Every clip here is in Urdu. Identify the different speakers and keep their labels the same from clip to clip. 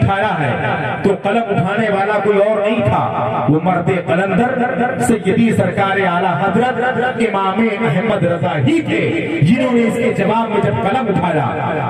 Speaker 1: اٹھایا ہے تو قلم اٹھانے والا کوئی اور نہیں تھا، وہ مرد قلندر سیدی سرکار اعلیٰ حضرت امام احمد رضا ہی تھے، جنہوں نے اس کے جواب میں جب قلم اٹھایا،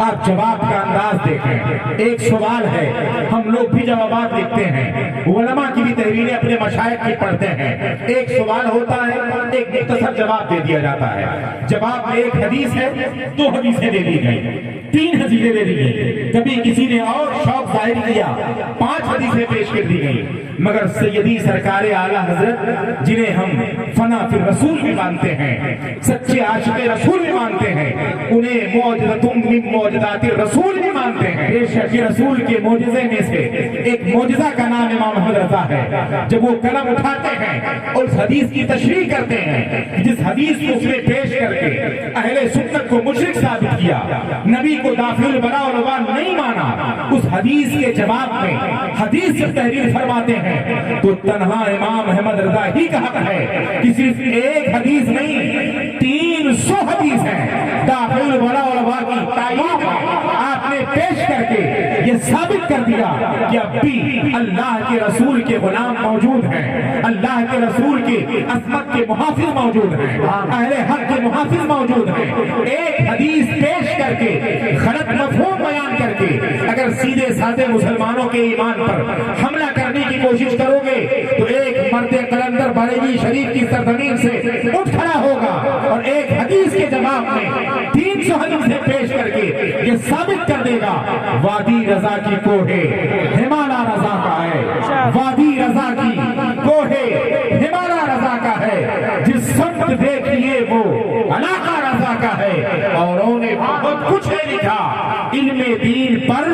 Speaker 1: آپ جواب کا انداز دیکھیں۔ ایک سوال ہے، ہم لوگ بھی جوابات لکھتے ہیں، علماء کی بھی تحریریں اپنے مشائخ کی پڑھتے ہیں، ایک سوال ہوتا ہے، ایک مختصر جواب دے دیا جاتا ہے۔ جواب میں ایک حدیث ہے، 2 حدیثیں دے دی گئی، 3 حدیثیں دے دی گئی، کبھی کسی نے اور شوق ظاہر کیا 5 حدیثیں پیش کر دی گئی، مگر سیدی سرکار اعلیٰ حضرت جنہیں ہم فنا فی الرسول بھی مانتے ہیں، سچے عاشق رسول بھی مانتے ہیں، انہیں معجزۃ من معجزات الرسول بھی مانتے ہیں۔ بے شک رسول کے معجزے میں سے ایک معجزہ کا نام امام احمد رضا ہے۔ جب وہ قلم اٹھاتے ہیں اور اس حدیث کی تشریح کرتے ہیں، جس حدیث کو اس نے پیش کر کے اہل سنت کو مشرک ثابت کیا، نبی کو دافع البلاء والوباء نہیں مانا، اس حدیث کے جواب میں حدیث سے تحریر فرماتے ہیں تو تنہا امام احمد رضا ہی کا حق ہے کہ صرف ایک حدیث نہیں 300 حدیث ہیں دافع البلاء والوباء کی تائید آپ نے پیش کر کے یہ ثابت کر دیا کہ اب بھی اللہ کے رسول کے غلام موجود ہیں، اللہ کے رسول کے عصمت کے محافظ موجود ہیں، اہل حق کے محافظ موجود ہیں۔ ایک حدیث پیش کر کے غلط مفہوم بیان کر کے اگر سیدھے سادے مسلمانوں کے ایمان پر حملہ کرنے کی کوشش کرو گے تو ایک مرد قلندر بریلی شریف کی سرزمین سے اٹھ کھڑا ہوگا اور ایک حدیث کے جواب میں 300 حدیثیں پیش کر کے یہ ثابت کر دے گا وادی رضا کی کوہ ہمالا رضا کا ہے، وادی رضا کی کوہ ہمالا رضا کا ہے، جس سمت دیکھیے وہ علاقہ رضا کا ہے۔ اوروں نے بہت کچھ ہے لکھا علم دین پر،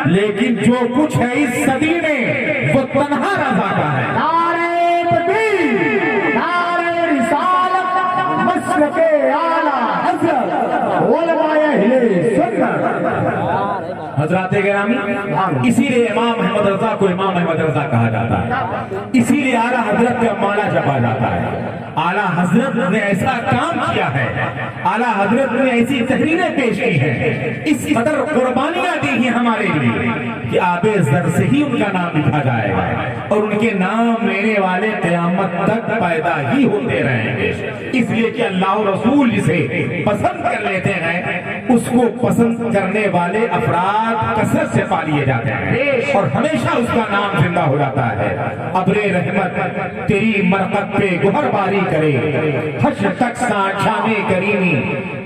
Speaker 1: لیکن جو کچھ ہے اس صدی میں وہ تنہا رضا کا ہے۔
Speaker 2: نعرہ تکبیر، نعرہ رسالت، مسلک اعلیٰ حضرت علماء اہل سنت۔
Speaker 1: حضرات گرامی، اسی لیے امام احمد رضا کو امام احمد رضا کہا جاتا ہے، اسی لیے اعلیٰ حضرت کا مالا جپا جاتا ہے۔ اعلیٰ حضرت نے ایسا کام کیا ہے، اعلیٰ حضرت نے ایسی تحریریں پیش کی ہیں، اس قدر قربانیاں دی ہیں ہمارے لیے کہ آب زر سے ہی ان کا نام لکھا جائے گا اور ان کے نام لینے والے قیامت تک پیدا ہی ہوتے رہیں گے، اس لیے کہ اللہ و رسول جسے پسند کر لیتے ہیں اس کو پسند کرنے والے افراد کثرت سے پا لیے جاتے ہیں اور ہمیشہ اس کا نام زندہ ہو جاتا ہے۔ ابر رحمت تیری مرقد پہ گہر باری کرے، حشر تک شان کریمی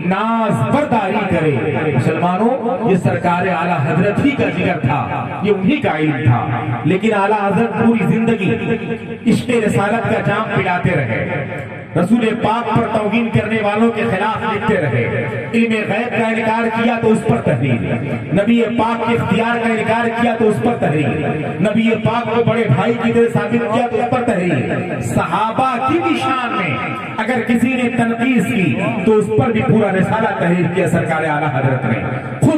Speaker 1: ناز برداری کرے۔ مسلمانوں، یہ سرکار اعلیٰ حضرت ہی کا ذکر تھا، یہ انہی کا علم تھا، لیکن اعلیٰ حضرت پوری زندگی عشق رسالت کا جام پلاتے رہے، رسول پاک پر توہین کرنے والوں کے خلاف لکھتے رہے، علم غیب کا انکار کیا تو اس پر تحریر، نبی پاک کے اختیار کا انکار کیا تو اس پر تحریر، نبی پاک کو بڑے بھائی کی طرح ثابت کیا تو اس پر تحریر، صحابہ کی بھی شان میں اگر کسی نے تنقیص کی تو اس پر بھی پورا رسالہ تحریر کیا سرکار اعلیٰ حضرت نے۔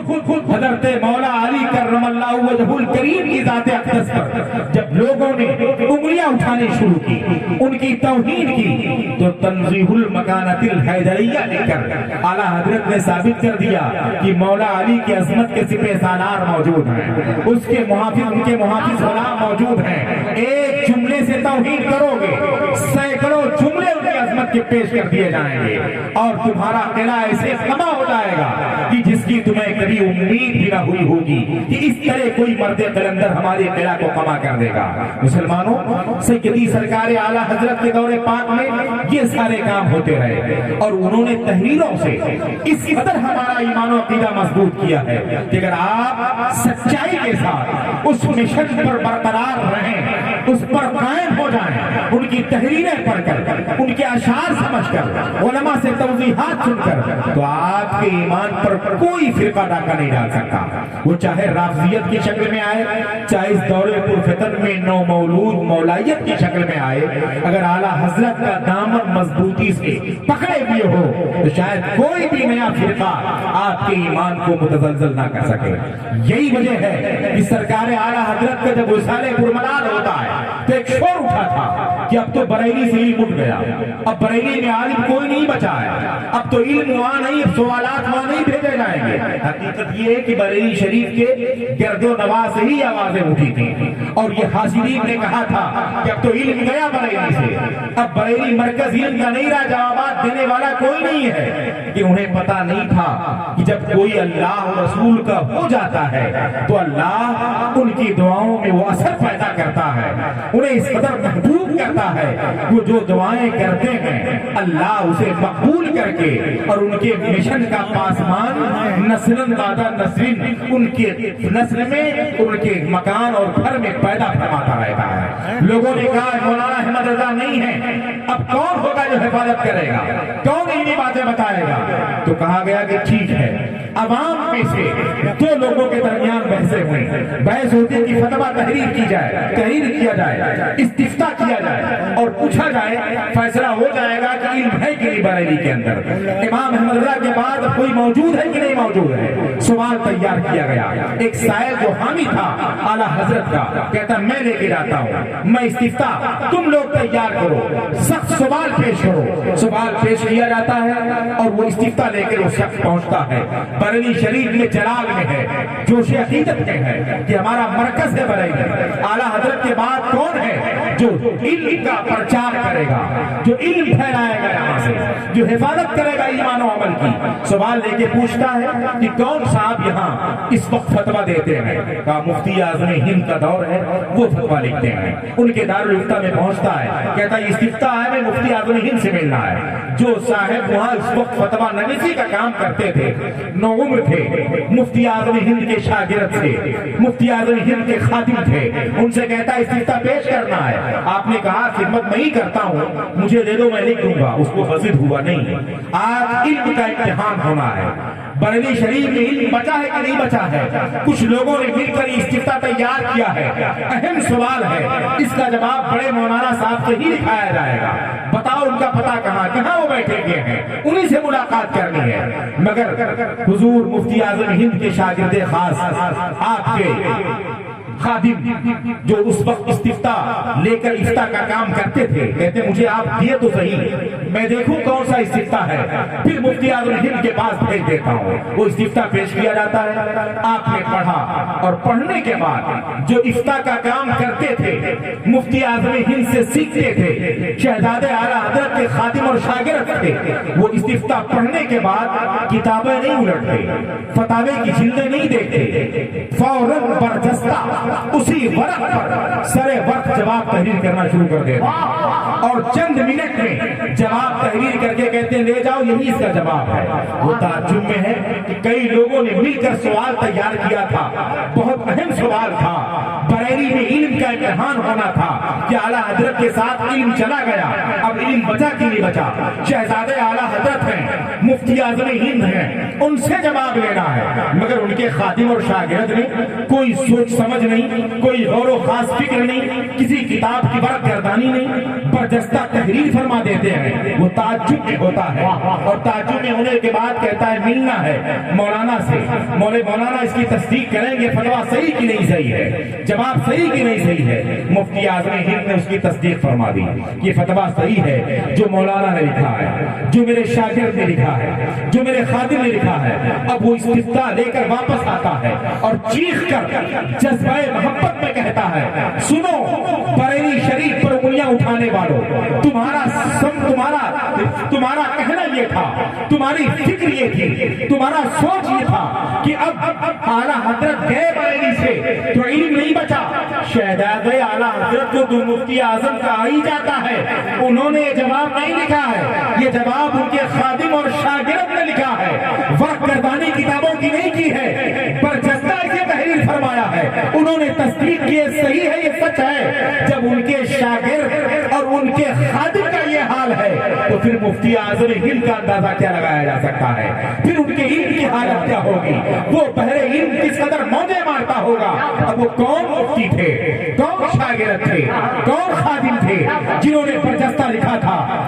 Speaker 1: خود حضرت مولا علی کرم اللہ وجہ الکریم کی ذات اقدس پر جب لوگوں نے انگلیاں اٹھانی شروع کی، ان کی توہین کی، تو تنزیہ المکانۃ الحیدریہ لے کر اعلیٰ حضرت نے ثابت کر دیا کہ مولا علی کی عظمت کے سپہ سالار موجود ہیں، اس کے محافظ، ان کے محافظ غلام موجود ہیں۔ ایک جملے سے توہین کرو گے، سینکڑوں جملے ان کی عظمت کے پیش کر دیے جائیں گے اور تمہارا قلعہ ایسے فنا ہو جائے گا کہ جس کی تمہیں کبھی امید بھی نہ ہوئی ہوگی کہ اس طرح کوئی مرد قلندر ہمارے قلعہ کو کما کر دے گا۔ مسلمانوں، سیدی سرکار اعلیٰ حضرت کے دور پاک میں یہ سارے کام ہوتے رہے اور انہوں نے تحریروں سے اس قدر ہمارا ایمان و عقیدہ مضبوط کیا ہے کہ اگر آپ سچائی کے ساتھ اس مشن پر برقرار رہیں، اس پر قائم ہو جائیں، ان کی تحریریں پڑھ کر، ان کے اشعار سمجھ کر، علماء سے توضیحات سن کر، تو آپ کے ایمان پر کوئی فرقہ ڈاکہ نہیں ڈال سکتا، وہ چاہے رافضیت کی شکل میں آئے، چاہے اس دور پرفتن میں نو مولود مولائیت کی شکل میں آئے، اگر اعلیٰ حضرت کا دامن مضبوطی سے پکڑے ہوئے ہو تو شاید کوئی بھی نیا فرقہ آپ کے ایمان کو متزلزل نہ کر سکے۔ یہی وجہ ہے کہ سرکار اعلیٰ حضرت کا جب وصال پرملال ہوتا ہے تو ایک شور اٹھا تھا کہ اب تو بریلی سے علم اٹھ گیا, اب بریلی میں عالم کوئی نہیں بچا ہے, اب تو علم وہاں نہیں, اب سوالات وہاں نہیں بھیجے جائیں گے. حقیقت یہ ہے کہ بریلی شریف کے گرد و نواح سے ہی آوازیں اٹھی تھیں, اور یہ حاصلین نے کہا تھا کہ اب تو علم گیا بریلی سے, اب بریلی مرکز علم کا نہیں رہا, جوابات دینے والا کوئی نہیں ہے. کہ انہیں پتا نہیں تھا کہ جب کوئی اللہ اور رسول کا ہو جاتا ہے تو اللہ ان کی دعاؤں میں وہ اثر پیدا کرتا ہے, انہیں اس قدر محبوب کرتا ہے, وہ جو دعائیں کرتے ہیں اللہ اسے مقبول کر کے اور ان کے مشن کا پاسمان نسلن بعد نسل ان کے نسل میں ان کے مکان اور گھر میں پیدا فرماتا رہتا ہے. لوگوں نے کہا مولانا احمد رضا نہیں ہے, اب کون ہوگا جو حفاظت کرے گا, کون انہی باتیں بتائے گا؟ تو کہا گیا کہ ٹھیک ہے, عوام میں سے دو لوگوں کے درمیان بحثیں ہوئی, بحث ہوتی کہ فتویٰ تحریر کی جائے, تحریر کیا جائے, استفتاء کیا جائے اور پوچھا جائے, فیصلہ ہو جائے گا کہ علم ہے کہ نہیں بریلی کے اندر. امام احمد رضا کے بعد کوئی موجود ہے کہ نہیں موجود ہے؟ سوال تیار کیا گیا. ایک سائل جو حامی تھا اعلیٰ حضرت کا کہتا میں لے کے جاتا ہوں, میں استفتاء تم لوگ تیار کرو, سخت سوال پیش کرو. سوال پیش کیا جاتا ہے اور وہ استفتاء لے کر وہ شخص پہنچتا ہے. بریلی شریف میں جلال میں ہے, جوش عقیدت میں ہے کہ ہمارا مرکز ہے بریلی. اعلیٰ حضرت کے بعد کون ہے جو علم کا پرچار کرے گا, جو علم پھیلائے گا یہاں سے, جو حفاظت کرے گا ایمان و عمل کی؟ سوال لے کے پوچھتا ہے کہ کون صاحب یہاں اس وقت فتویٰ دیتے ہیں؟ کہا مفتی اعظم ہند کا دور ہے, وہ فتویٰ لکھتے ہیں. ان کے دارالفتہ میں پہنچتا ہے, کہتا ہے استفتاء ہے, میں مفتی اعظم ہند سے ملنا ہے. جو صاحب وہاں اس وقت فتویٰ نویسی کا کام کرتے تھے, نو عمر تھے, مفتی اعظم ہند کے شاگرد تھے, مفتی اعظم ہند کے خادم تھے, ان سے کہتا ہے استفتاء پیش کرنا ہے. آپ نے کہا خدمت میں ہی کرتا ہوں, مجھے دے دو میں لکھ دوں گا. اس کو حاصل ہوا نہیں. آج علم کا امتحان ہونا ہے. بریلی شریف میں علم بچا ہے کہ نہیں بچا ہے؟ کچھ لوگوں نے مل کر استفتاء تیار کیا ہے. اہم سوال ہے, اس کا جواب بڑے مولانا صاحب سے ہی دکھایا جائے گا. بتاؤ ان کا پتہ کہاں کہاں وہ بیٹھے ہوئے ہیں, انہی سے ملاقات کرنی ہے. مگر حضور مفتی اعظم ہند کے شاگرد خاص آپ کے خادم جو اس وقت استفتاء لے کر افتاء کا کام کرتے تھے, کہتے مجھے آپ دیے تو صحیح, میں دیکھوں کون سا استفتاء ہے, پھر مفتی اعظم ہند کے پاس بھیج دیتا ہوں. وہ استفتاء پیش کیا جاتا ہے, آپ نے پڑھا اور پڑھنے کے بعد جو افتاء کا کام کرتے تھے مفتی اعظم ہند سے سیکھتے تھے, شہزادے اعلیٰ حضرت کے خادم اور شاگرد تھے, وہ استفتاء پڑھنے کے بعد کتابیں نہیں الٹتے, فتاوے کی جلدیں نہیں دیکھتے, فوراً برجستہ اسی ورق پر سرے وقت جواب تحریر کرنا شروع کر دیتے اور چند منٹ میں جواب تحریر کر کے کہتے ہیں لے جاؤ یہی اس کا جواب ہے. وہ تعجب میں ہے کہ کئی لوگوں نے مل کر سوال تیار کیا تھا, بہت اہم سوال تھا. بریلی میں علم کا امتحان ہونا تھا کہ اعلیٰ حضرت کے ساتھ علم چلا گیا, اب علم بچا کہ نہیں بچا؟ شہزادے اعلیٰ حضرت ہیں, مفتی اعظم ہند ہیں, ان سے جواب لینا ہے. مگر ان کے خادم اور شاگرد نے کوئی سوچ سمجھ نہیں, کوئی غور و خاص فکر نہیں, کسی کتاب کی برق گردانی نہیں, برجستہ تحریر فرما دیتے ہیں. وہ تعجب میں ہوتا ہے اور تعجب میں ہونے کے بعد کہتا ہے ملنا ہے مولانا سے, مولانا اس کی تصدیق کریں گے فتویٰ صحیح کی نہیں صحیح ہے, جواب صحیح کی نہیں صحیح ہے. مفتی اعظم ہند نے اس کی تصدیق فرما دی, یہ فتویٰ صحیح ہے جو مولانا نے لکھا ہے, جو میرے شاگرد نے لکھا ہے, جو میرے خادم نے لکھا ہے. اب وہ استفتاء لے کر واپس آتا ہے اور چیخ کر جذبہ محبت میں کہتا ہے سنو بریلی شریف پر انگلیاں اٹھانے والوں, تمہارا کہنا یہ تھا, تمہاری فکر یہ تھی, تمہارا سوچ یہ تھا کہ اب اعلیٰ حضرت گئے بریلی سے تو علم نہیں بچا. شہزادے اعلیٰ حضرت کو تو مفتی اعظم کا ہی جاتا ہے, انہوں نے یہ جواب نہیں لکھا ہے, یہ جواب ان کے خادم اور شاگرد نے لکھا ہے, وقت گردانی کتابوں کی نہیں کی ہے, برجستہ اسے تحریر فرمایا ہے. انہوں نے تصدیق کی صحیح ہے, یہ سچ ہے. جب ان کے شاگرد اور ان کے خادم کا یہ حال ہے تو پھر مفتی اعظم ہند کا اندازہ کیا لگایا جا سکتا ہے؟ پھر ان کے علم کی حالت کیا ہوگی؟ وہ بہرے علم کس قدر موجے مارتا ہوگا. اب وہ کون مفتی تھے, کون شاگرد تھے, کون خادم تھے جنہوں نے برجستہ لکھا تھا؟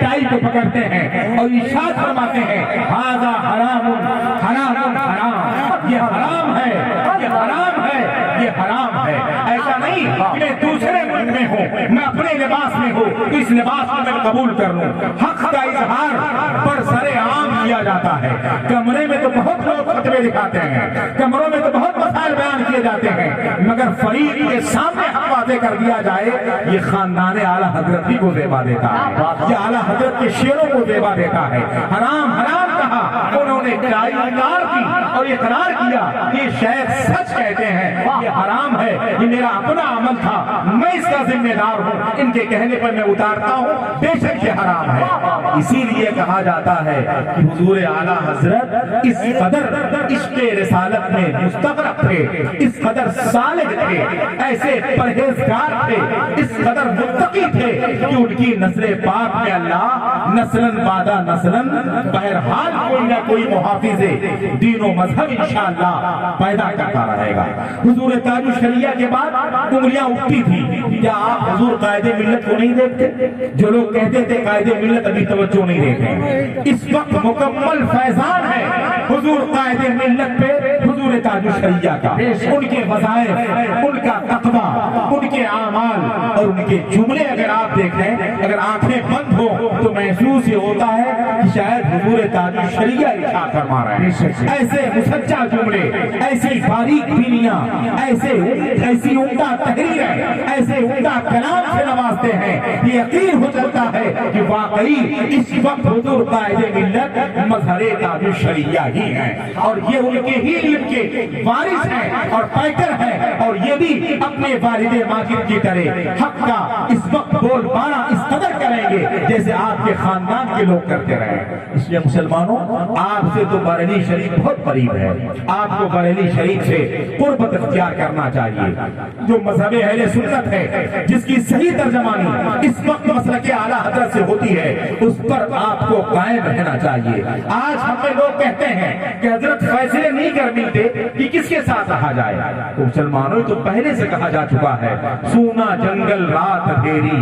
Speaker 1: ٹائی کو پکڑتے ہیں اور ارشاد فرماتے ہیں ھذا حرام حرام حرام، یہ حرام ہے، یہ حرام ہے، یہ حرام ہے۔ ایسا نہیں کہ میں دوسرے ملک میں ہوں، میں اپنے لباس میں ہوں تو اس لباس کو میں قبول کر لوں۔ حق کا اظہار برسر عام کیا جاتا ہے۔ کمرے میں تو بہت لوگ فتوے دکھاتے ہیں، کمروں میں تو بہت مسائل بیان کیے جاتے ہیں، مگر فریق کے سامنے حق واضح کر دیا جائے یہ خاندان اعلیٰ حضرت ہی کو زیبا دیتا ہے، یہ اعلیٰ حضرت کے شیروں کو زیبا دیتا ہے۔ حرام حرام کہا، انہوں نے انکار کی اور اقرار کیا یہ شیخ سچ کہتے ہیں یہ حرام ہے، یہ میرا اپنا عمل تھا، میں اس کا ذمہ دار ہوں، ان کے کہنے پر میں اتارتا ہوں، بے شک یہ حرام ہے۔ اسی لیے کہا جاتا ہے کہ حضور اعلیٰ حضرت اس قدر عشق رسالت میں مستغرق تھے، اس قدر صالح تھے، ایسے پرہیزگار تھے، اس قدر متقی تھے کہ ان کی نسل پاک میں اللہ نسلاً بعد نسلاً بہرحال کوئی نہ کوئی محافظ دین و مذہب انشاءاللہ پیدا کرتا رہے گا۔ حضور تاج الشریعہ کے بعد انگلیاں اٹھتی تھی، کیا آپ حضور قائد ملت کو نہیں دیکھتے؟ جو لوگ کہتے تھے قائد ملت ابھی توجہ نہیں دیتے، اس وقت مکمل فیضان ہے حضور قائد ملت پہ حضور تاج الشریعہ کا، ان کے وظائف، ان کا تقویٰ، ان کے اعمال اور ان کے جملے اگر آپ دیکھیں، اگر آنکھیں بند ہو تو محسوس یہ ہوتا ہے کہ شاید حضور تاج الشریعہ ارشاد فرما رہے ہیں۔ ایسے مسجع جملے، ایسی باریک بینیاں، ایسی عمدہ تحریریں، ایسے عمدہ کلام سے نوازتے ہیں، یہ یقین ہو جاتا ہے کہ واقعی اس وقت حضور قائد ملت مظہر تاج الشریعہ ہی ہیں اور یہ ان کے ہی علم کے وارث ہیں اور پیکر ہیں، اور یہ بھی اپنے والد ماجد کی طرح حق کا اس وقت بول بالا اس قدر کریں گے جیسے آپ کے خاندان کے لوگ کرتے رہے۔ اس لیے مسلمانوں آپ سے تو بریلی شریف بہت قریب ہے، آپ کو بریلی شریف سے قربت اختیار کرنا چاہیے۔ جو مذہب اہل سنت ہے جس کی صحیح ترجمانی اس وقت مسلک اعلیٰ حضرت سے ہوتی ہے اس پر آپ کو قائم رہنا چاہیے۔ آج ہمیں لوگ کہتے ہیں کہ حضرت فیصلے نہیں کر ملتے کہ کس کے ساتھ رہا جائے، تو مسلمانوں تو پہلے سے کہا جا چکا ہے سونا جنگل رات اندھیری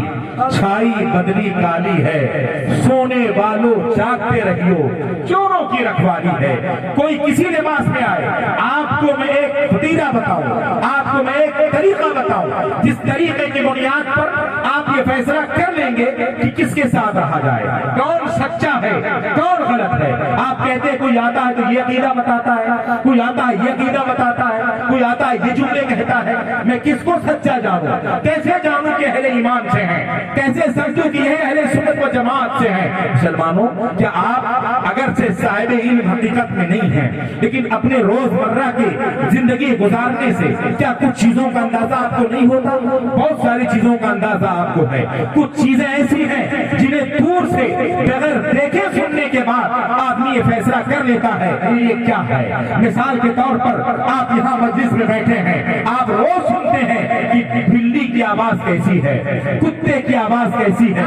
Speaker 1: چھائی بدلی کالی ہے، سونے والوں جاگتے رہیو چوروں کی رکھوالی ہے۔ کوئی کسی لباس میں آئے، آپ کو میں ایک فطیرہ بتاؤں، آپ کو میں ایک طریقہ بتاؤں جس طریقے کی بنیاد پر آپ یہ فیصلہ کر لیں گے کہ کس کے ساتھ رہا جائے، کون سچا ہے کون غلط ہے۔ آپ کہتے ہیں کوئی آتا ہے تو یہ عقیدہ بتاتا ہے، کوئی آتا ہے یہ عقیدہ بتاتا ہے، کوئی آتا ہے یہ جملے کہتا ہے، میں کس کو سچا جانوں؟ کیسے جانوں کہ اہل ایمان سے ہیں؟ کیسے سمجھوں کہ یہ اہل سنت و جماعت سے ہیں؟ مسلمانوں کیا آپ اگر سے صاحب علم حقیقت میں نہیں ہیں لیکن اپنے روزمرہ کی زندگی گزارنے سے کیا کچھ چیزوں کا اندازہ آپ کو نہیں ہوتا؟ بہت ساری چیزوں کا اندازہ آپ کو ہے، کچھ چیزیں ایسی ہیں جنہیں دور سے بغیر دیکھے سننے کے بعد آدمی یہ فیصلہ کر لیتا ہے یہ کیا ہے۔ مثال کے طور پر آپ یہاں مجلس میں بیٹھے ہیں، آپ روز سنتے ہیں کہ بلی کی آواز کیسی ہے، کتے کی آواز کیسی ہے،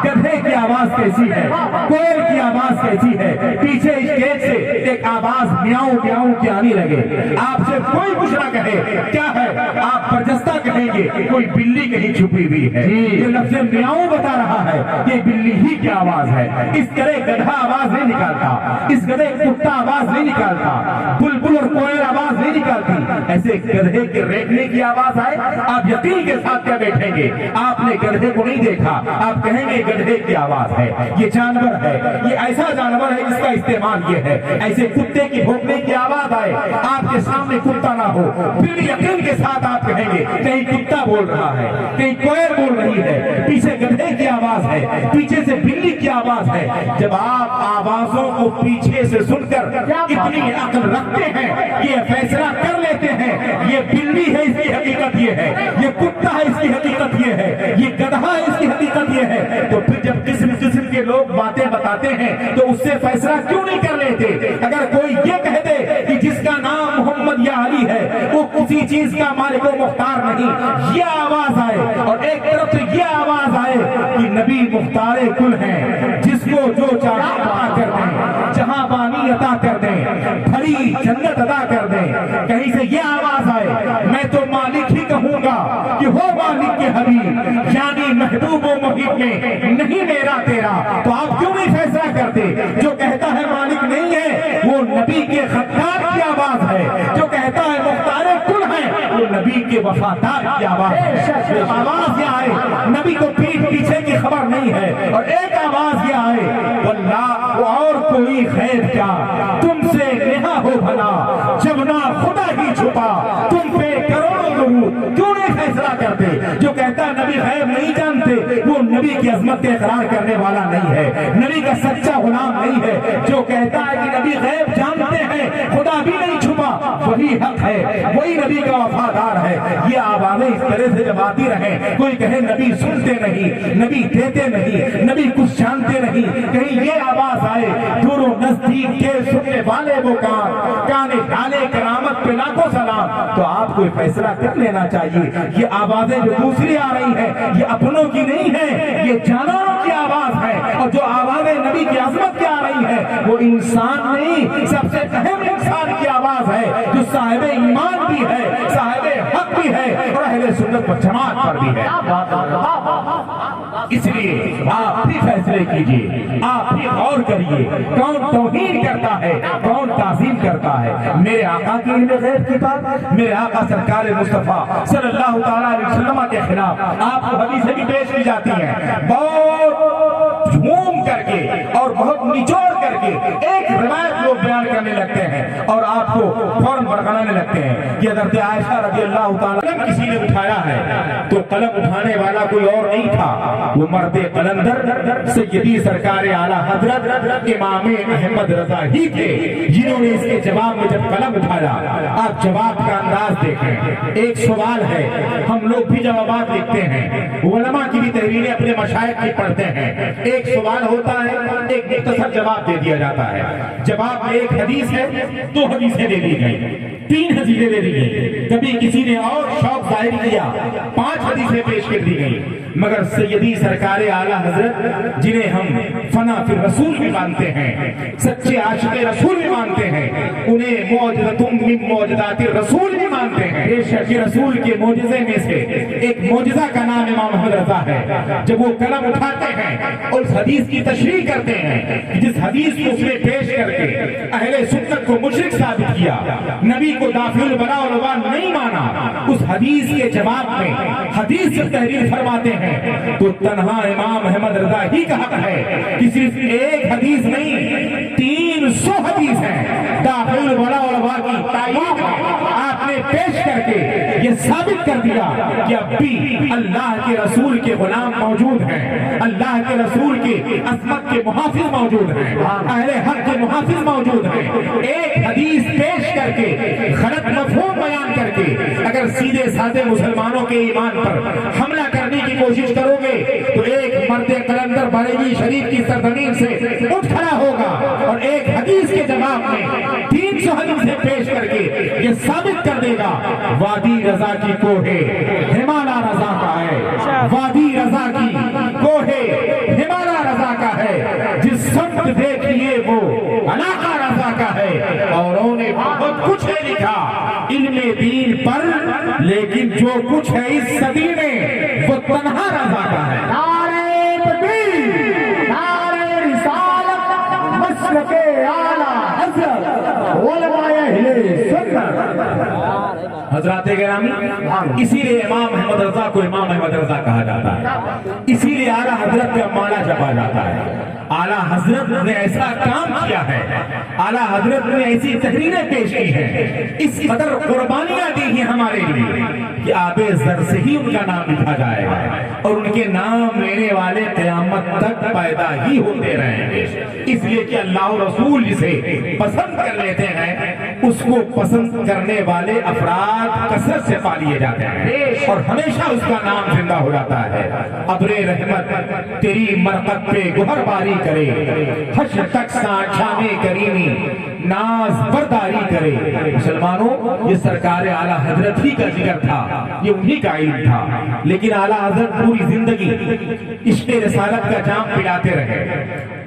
Speaker 1: گدھے کی آواز کیسی ہے، کوئل کی آواز کیسی ہے، پیچھے اسٹیج سے ایک آواز میاؤں میاؤں کی آنے لگے، آپ سے کوئی کچھ نہ کہے کیا ہے، آپ برجستہ کہیں گے کوئی بلی کہیں چھپی ہوئی ہے، یہ لفظ میاؤں بتا رہا ہے یہ بلی ہی کی آواز ہے۔ اس طرح گدھا آواز نہیں نکالتا، اس گدھے کتا آواز نہیں نکالتا، بلبل اور کوئل آواز نہیں نکالتی، ایسے گدھے کے ریٹنے کی آواز آئے آپ یقین کے ساتھ کیا بیٹھیں گے؟ آپ نے گدھے کو نہیں دیکھا، آپ کہیں گے گدھے کی آواز ہے، یہ جانور ہے، یہ ایسا جانور ہے جس کا استعمال یہ ہے۔ ایسے کتے کی بھونکنے کی آواز آئے آپ کے سامنے کتا نہ ہو پھر بھی یقین کے ساتھ آپ کہیں گے کہیں کتا بول رہا ہے، کہیں کوئل بول رہی ہے، پیچھے گدھے کی آواز ہے، پیچھے سے بلی کی آواز ہے۔ جب آپ آوازوں کو پیچھے سے سن کر اتنی عقل رکھتے ہیں یہ فیصلہ کر لیتے ہیں یہ بلی ہے اس کی حقیقت یہ ہے، یہ کتا ہے اس کی حقیقت یہ ہے، یہ گدھا ہے اس کی حقیقت یہ ہے، تو پھر جب قسم قسم کے لوگ باتیں بتاتے ہیں تو اس سے فیصلہ کیوں نہیں کر لیتے؟ اگر کوئی یہ کہہ دے کہ جس کا نام محمد یا علی ہے وہ کسی چیز کا مالک و مختار نہیں، یہ آواز آئے اور ایک طرف سے یہ آواز آئے کہ نبی مختار کل ہیں، جس کو جو چاہے عطا کر دیں، جہاں بانی عطا کر دیں، بھری جنت عطا کر دیں، کہیں سے یہ آواز آئے میں تو مالک ہی کہوں گا کہ ہو مالک کے حبیب یعنی محبوب و محب موقف میں نہیں میرا تیرا تو آپ کیوں نہیں فیصلہ کرتے؟ جو کہتا ہے مالک نہیں ہے وہ نبی کے خطاب کی آواز ہے، جو کہتا ہے مختار کل ہے وہ نبی کے وفادار کی آواز ہے۔ آواز یہ آئے نبی کو پیٹ پیچھے کی خبر نہیں ہے، اور ایک آواز یہ آئے واللہ اور کوئی خیر کیا تم سے نہا ہو بھلا، جب نہ خدا ہی چھپا تم پہ کروڑوں درود، کیوں نہیں فیصلہ کرتے؟ جو کہتا ہے نبی غیب نہیں جانتے وہ نبی کی عظمت کے اقرار کرنے والا نہیں ہے، نبی کا سچا غلام نہیں ہے۔ جو کہتا ہے کہ نبی غیب جانتے ہیں خدا بھی نہیں چھپا وہی حق ہے، وہی نبی کا وفادار ہے۔ یہ آوازیں اس طرح سے جب آتی رہیں، کوئی کہے نبی سنتے نہیں، نبی دیتے نہیں، نبی کچھ جانتے نہیں، کہیں یہ آواز آئے دور و نزدیک کے سننے والے وہ کانے ڈالے کرامت پہ لاکھوں سلام، تو آپ کو فیصلہ کر لینا چاہیے۔ یہ آوازیں جو دوسری آ رہی ہیں یہ اپنوں کی نہیں ہے، یہ جانوروں کی آواز ہے، اور جو آوازیں نبی کی عظمت کی آ رہی ہے وہ انسان نہیں، سب سے اہم انسان کی آواز ہے جو صاحب ایمان بھی ہے، صاحب حق بھی ہے، اور اہل سنت و جماعت پر بھی ہے۔ اس لیے آپ بھی فیصلے کیجئے، آپ بھی غور کریے کون توہین کرتا ہے، کون تعظیم کرتا ہے۔ میرے آقا کی علم غیب کی بات، میرے آقا سرکار مصطفیٰ صلی اللہ تعالیٰ علیہ وسلم کے خلاف آپ کو حدیثیں بھی پیش کی جاتی ہیں، بہت جھوم کر کے اور بہت نچوڑ کر کے ایک روایت لوگ بیان کرنے لگتے ہیں اور آپ کو فوراً برگلانے لگتے ہیں کہ حضرت عائشہ رضی اللہ تعالیٰ قلم کسی نے اٹھایا ہے تو قلم اٹھانے والا کوئی اور نہیں تھا، وہ مرد قلندر سیدی سرکار اعلیٰ حضرت امام احمد رضا ہی تھے، جنہوں نے اس کے جواب میں جب قلم اٹھایا۔ آپ جواب کا انداز دیکھیں، ایک سوال ہے، ہم لوگ بھی جوابات لکھتے ہیں، علماء کی بھی تحریریں اپنے مشائخ کی پڑھتے ہیں، ایک سوال ہوتا ہے ایک مختصر جواب دے دیا جاتا ہے، جواب میں ایک حدیث ہے، دو حدیثیں دے دی گئی، تین حدیثیں دے دی گئی، کبھی کسی نے اور شوق ظاہر کیا 5 حدیثیں پیش کر دی گئی، مگر سیدی سرکار اعلیٰ حضرت جنہیں ہم فنا فی رسول بھی مانتے ہیں، سچے عاشق رسول بھی مانتے ہیں، انہیں معجزۃ من معجزات الرسول بھی مانتے ہیں۔ کہ رسول کے معجزے میں سے ایک معجزہ کا نام امام احمد رضا ہے، جب وہ قلم اٹھاتے ہیں اور اس حدیث کی تشریح کرتے ہیں، جس حدیث کو اس نے پیش کر کے اہل سنت کو مشرک ثابت کیا، نبی کو دافع البلاء والوباء نہیں مانا، اس حدیث کے جواب میں حدیث سے تحریر فرماتے ہیں تو تنہا امام احمد رضا ہی کا حق ہے کہ صرف ایک حدیث نہیں 300 حدیث ہیں دافع البلاء والوباء کی تائید آپ نے پیش کر کے یہ ثابت کر دیا کہ اب بھی اللہ کے رسول کے غلام موجود ہیں، اللہ کے رسول کے عظمت کے محافظ موجود ہیں، اہل حق کے محافظ موجود ہیں۔ ایک حدیث پیش کر کے غلط مفہوم بیان کر کے اگر سیدھے سادے مسلمانوں کے ایمان پر حملہ کرنے کی کوشش کرو گے تو ایک مرد قلندر بریلی شریف کی سرزمین سے اٹھ کھڑا ہوگا اور ایک حدیث کے جواب میں 300 حدیثیں پیش کر کے یہ ثابت کر دے گا وادی رضا کی کوہ ہمالا رضا کا ہے، وادی رضا کی کوہ ہمالا رضا کا ہے، جس سمت دیکھیے وہ علاقہ رضا کا ہے، اور انہوں نے بہت کچھ ہے لکھا علم دین پر، لیکن جو کچھ ہے اس صدی میں وہ تنہا رضا کا ہے۔
Speaker 2: نعرہ تکبیر، نعرہ رسالت، مسلک اعلیٰ حضرت علماء اہل سنت۔
Speaker 1: حضرات گرامی، اسی لیے امام احمد رضا کو امام احمد رضا کہا جاتا ہے، اسی لیے اعلیٰ حضرت کا مالا جپا جاتا ہے۔ اعلیٰ حضرت نے ایسا کام کیا ہے، اعلیٰ حضرت نے ایسی تحریریں پیش کی ہیں، اس قدر قربانیاں دی ہیں ہمارے لیے کہ آب زر سے ہی ان کا نام لکھا جائے گا اور ان کے نام لینے والے قیامت تک پیدا ہی ہوتے رہیں گے، اس لیے کہ اللہ و رسول جسے پسند کر لیتے ہیں اس کو پسند کرنے والے افراد کثرت سے پا لیے جاتے ہیں اور ہمیشہ اس کا نام زندہ ہو جاتا ہے۔ ابر رحمت تیری مرقد پہ گہر باری کرے، حشر تک سانچھانے کریمی ناز برداری کرے۔ مسلمانوں، یہ سرکار اعلیٰ حضرت ہی کا ذکر تھا، یہ انہی کا علم تھا، لیکن اعلیٰ حضرت پوری زندگی عشق رسالت کا جام پلاتے رہے،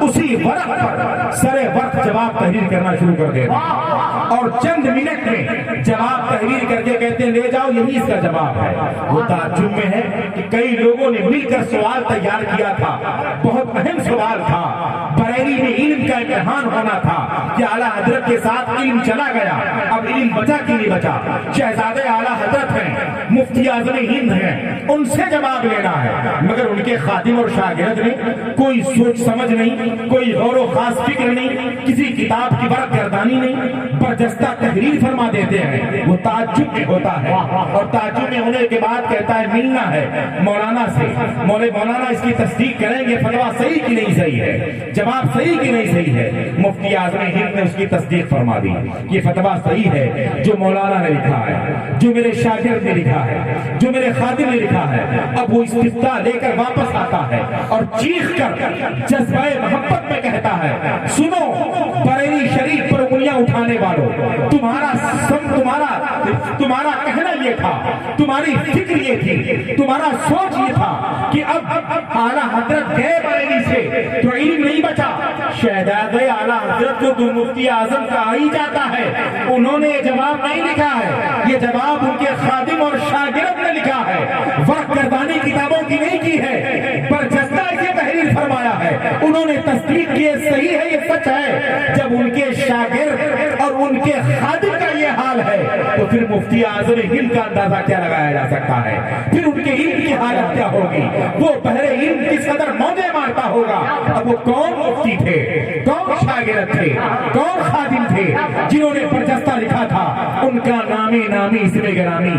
Speaker 1: اسی ورق پر سرے وقت جواب تحریر کرنا شروع کر دیتا اور چند منٹ میں جواب تحریر کر کے کہتے ہیں لے جاؤ یہی اس کا جواب ہے۔ وہ تعجب میں ہے کہ کئی لوگوں نے مل کر سوال تیار کیا تھا، بہت اہم سوال تھا، بریلی میں علم کا امتحان ہونا تھا کہ اعلیٰ حضرت کے ساتھ علم چلا گیا، اب علم بچا کہ نہیں بچا؟ شہزادے اعلیٰ حضرت ہیں، مفتی اعظم ہند ہیں، ان سے جواب لینا ہے، مگر ان کے خادم اور شاگرد نے کوئی سوچ سمجھ نہیں، کوئی غور و خاص فکر نہیں، کسی کتاب کی برق گردانی نہیں، برجستہ تحریر فرما دیتے ہیں۔ وہ تعجب میں ہوتا ہے اور تعجب میں ہونے کے بعد کہتا ہے ملنا ہے مولانا سے، مولانا اس کی تصدیق کریں گے فتویٰ صحیح کی نہیں صحیح ہے، جواب صحیح کی نہیں صحیح ہے۔ مفتی اعظم ہند نے اس کی تصدیق فرما دی، یہ فتویٰ صحیح ہے جو مولانا نے لکھا ہے، جو میرے شاگرد نے لکھا ہے، جو میرے خادم نے لکھا ہے۔ اب وہ استفتاء لے کر واپس آتا ہے اور چیخ کر جذبہ محبت میں کہتا ہے سنو بریلی شریف پر انگلیاں اٹھانے والوں، تمہارا کہنا یہ تھا، تمہاری فکر یہ تھی، تمہارا سوچ یہ تھا کہ اب اعلیٰ حضرت گئے بریلی سے تو علم نہیں بچا۔ شہزادے اعلیٰ حضرت کو تو مفتی اعظم کہا ہی جاتا ہے، انہوں نے یہ جواب نہیں لکھا ہے، یہ جواب ان کے خادم اور شاگرد نے لکھا ہے، وقت گردانی کتابوں کی نہیں کی ہے، برجستہ اسے تحریر فرمایا ہے، انہوں نے تصدیق کی صحیح ہے یہ سچ ہے۔ جب ان کے شاگرد اور ان کے خادم کا یہ حال ہے تو پھر مفتی اعظم ہند کا اندازہ کیا لگایا جا سکتا ہے؟ پھر ان کے علم کی حالت کیا ہوگی؟ وہ بحر علم کس قدر موجیں مارتا ہوگا؟ اب وہ کون مفتی تھے، کون شاگرد تھے، کون خادم تھے جنہوں نے برجستہ لکھا تھا؟ ان کا نامی اسم گرامی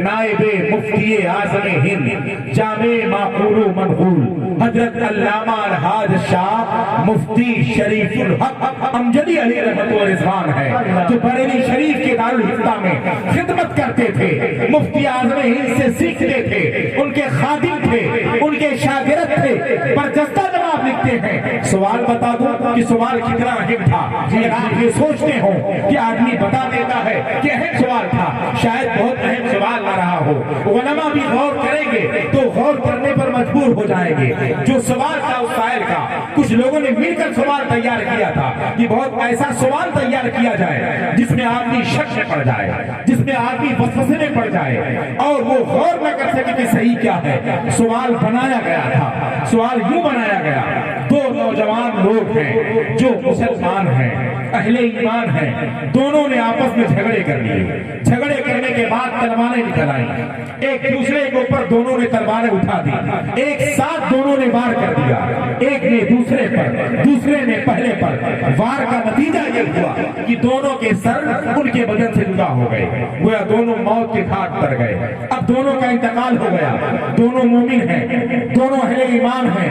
Speaker 1: نائب مفتی اعظم ہند جامع معقول و منقول حضرت علامہ الحاج شاہ مفتی شریف الحق امجدی علیہ رحمت و رضوان ہے، جو بریلی شریف کے دارالحفظہ میں خدمت کرتے تھے، مفتی اعظم ہند سے سیکھتے تھے، ان کے خادم تھے، ان کے شاگرد تھے، برجستہ جواب لکھتے ہیں۔ سوال بتا دوں کہ سوال کتنا اہم تھا، اگر آپ یہ سوچتے ہو کہ آدمی بتا دیتا ہے کہ اہم سوال تھا، شاید بہت اہم سوال نہ رہا ہو، علماء بھی غور کریں گے تو غور کرنے پر مجبور ہو جائیں گے۔ جو سوال تھا اس سائل کا کچھ لوگوں نے مل کر سوال تیار کیا تھا کہ بہت ایسا سوال تیار کیا جائے جس میں آدمی شک میں پڑ جائے، جس میں آدمی وسوسے میں پڑ جائے اور وہ غور نہ کر سکے کہ صحیح کیا ہے۔ سوال بنایا گیا تھا، سوال یوں بنایا گیا، دو نوجوان لوگ ہیں جو مسلمان ہیں، اہل ایمان ہیں، دونوں نے آپس میں جھگڑے کر لیے، جھگڑے کرنے کے بعد تلواریں نکل آئیں، ایک دوسرے کے اوپر دونوں نے تلواریں اٹھا دی، ایک ساتھ دونوں نے وار کر دیا، ایک نے دوسرے پر، دوسرے نے پہلے پر۔ وار کا نتیجہ یہ ہوا کہ دونوں کے سر ان کے بدن سے جدا ہو گئے، گویا دونوں موت کے گھاٹ پر گئے۔ اب دونوں کا انتقال ہو گیا، دونوں مومن ہیں، دونوں اہل ایمان ہیں،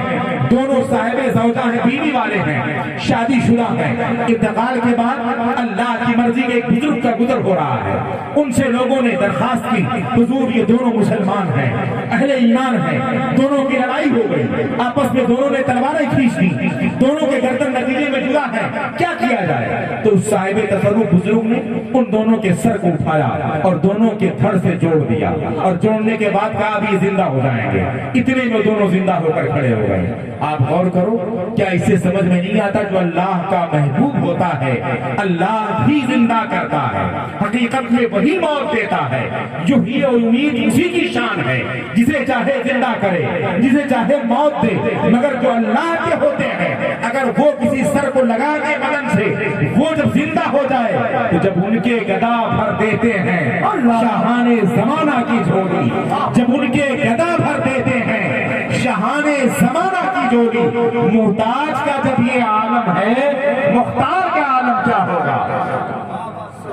Speaker 1: دونوں صاحب زوجہ ہیں، بیوی والے ہیں، شادی شدہ ہیں۔ انتقال کے بعد اللہ کی مرضی کے ایک بزرگ کا گزر ہو رہا ہے، ان سے لوگوں نے درخواست کی حضور یہ دونوں مسلمان ہیں، اہل ایمان ہیں، دونوں کی لڑائی ہو گئی، آپس میں دونوں نے تلواریں کھینچ دی، دونوں کے گردن نتیجے میں جدا ہے، کیا کیا جائے؟ تو صاحب تصرف بزرگ نے ان دونوں کے سر کو اٹھایا اور دونوں کے دھڑ سے جوڑ دیا، اور جوڑنے کے بعد کہا اب یہ زندہ ہو جائیں گے۔ اتنے میں دونوں زندہ ہو کر کھڑے ہو گئے۔ آپ غور کرو، کیا اس سے سمجھ میں نہیں آتا جو اللہ کا محبوب ہوتا ہے اللہ بھی زندہ کرتا ہے، حقیقت میں وہی موت دیتا ہے، جو ہی امید اسی کی شان ہے، جسے چاہے زندہ کرے، جسے چاہے موت دے، مگر جو اللہ کے ہوتے ہیں اگر وہ کسی سر کو لگا کے بدن سے وہ جب زندہ ہو جائے تو جب ان کے گدا بھر دیتے ہیں شاہان زمانہ کی جھولی، جب ان کے گدا بھر دیتے ہیں شاہان زمانہ کی جھولی، محتاج کا جب یہ عالم ہے مختار کا عالم کیا ہوگا؟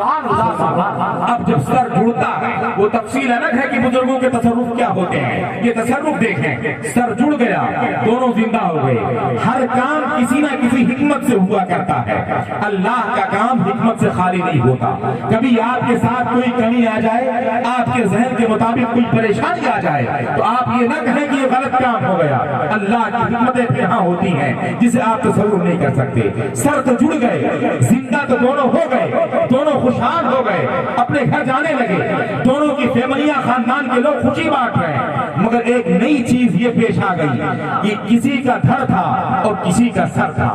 Speaker 1: اب جب سر جڑتا ہے وہ تفصیل الگ ہے کہ بزرگوں کے تصرف کیا ہوتے ہیں، یہ تصرف دیکھیں، سر جڑ گیا، دونوں زندہ ہو گئے۔ ہر کام کسی نہ کسی حکمت سے ہوا کرتا ہے، اللہ کا کام حکمت سے خالی نہیں ہوتا۔ کبھی آپ کے ساتھ کوئی کمی آ جائے، آپ کے ذہن کے مطابق کوئی پریشانی آ جائے تو آپ یہ نہ کہیں کہ یہ غلط کام ہو گیا، اللہ کی حکمتیں یہاں ہوتی ہیں جسے آپ تصور نہیں کر سکتے۔ سر تو جڑ گئے، زندہ تو دونوں ہو گئے، دونوں خوشحال ہو گئے, اپنے گھر جانے لگے. دونوں کی فیملیاں, خاندان کے لوگ خوشی بانٹ رہے ہیں, مگر ایک نئی چیز یہ پیش آ گئی کہ کسی کا دھڑ تھا اور کسی کا سر تھا.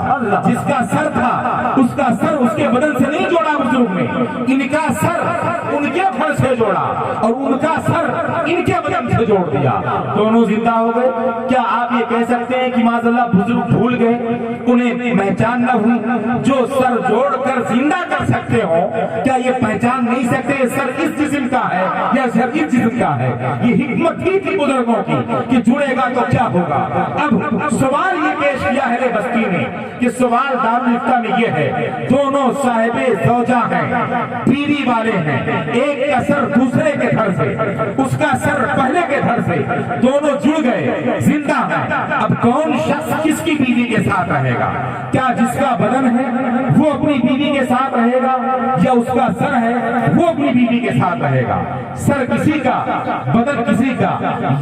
Speaker 1: جس کا سر تھا اس کا سر اس کے بدن سے نہیں جوڑا بزرگ نے, ان کا سر ان کے دھڑ سے جوڑا اور ان کا سر ان کے بدن سے جوڑ دیا. دونوں زندہ ہو گئے. کیا آپ یہ کہہ سکتے ہیں کہ معاذ اللہ بزرگ بھول گئے, انہیں پہچان نہ ہوئی؟ جو سر جوڑ کر زندہ کر سکتے ہو, کیا یہ پہچان نہیں سکتے سر اس جسم کا ہے یا سر اس جسم کا ہے؟ یہ حکمت ہی تھی بزرگوں کی کہ جڑے گا تو کیا ہوگا. اب سوال یہ پیش کیا ہے بستی نے کہ سوال دارالفتہ میں یہ ہے, دونوں صاحب زوجہ ہیں, بیوی والے ہیں, ایک کا سر دوسرے کے دھڑ سے, اس کا سر پہلے کے دھڑ سے, دونوں جڑ گئے, زندہ ہیں. اب کون شخص کس کی بیوی کے ساتھ رہے گا؟ کیا جس کا بدن ہے وہ اپنی بیوی کے ساتھ رہے گا, یا اس کا سر ہے وہ اپنی بیوی کے ساتھ رہے گا؟ سر کسی کا, بدن کسی کا,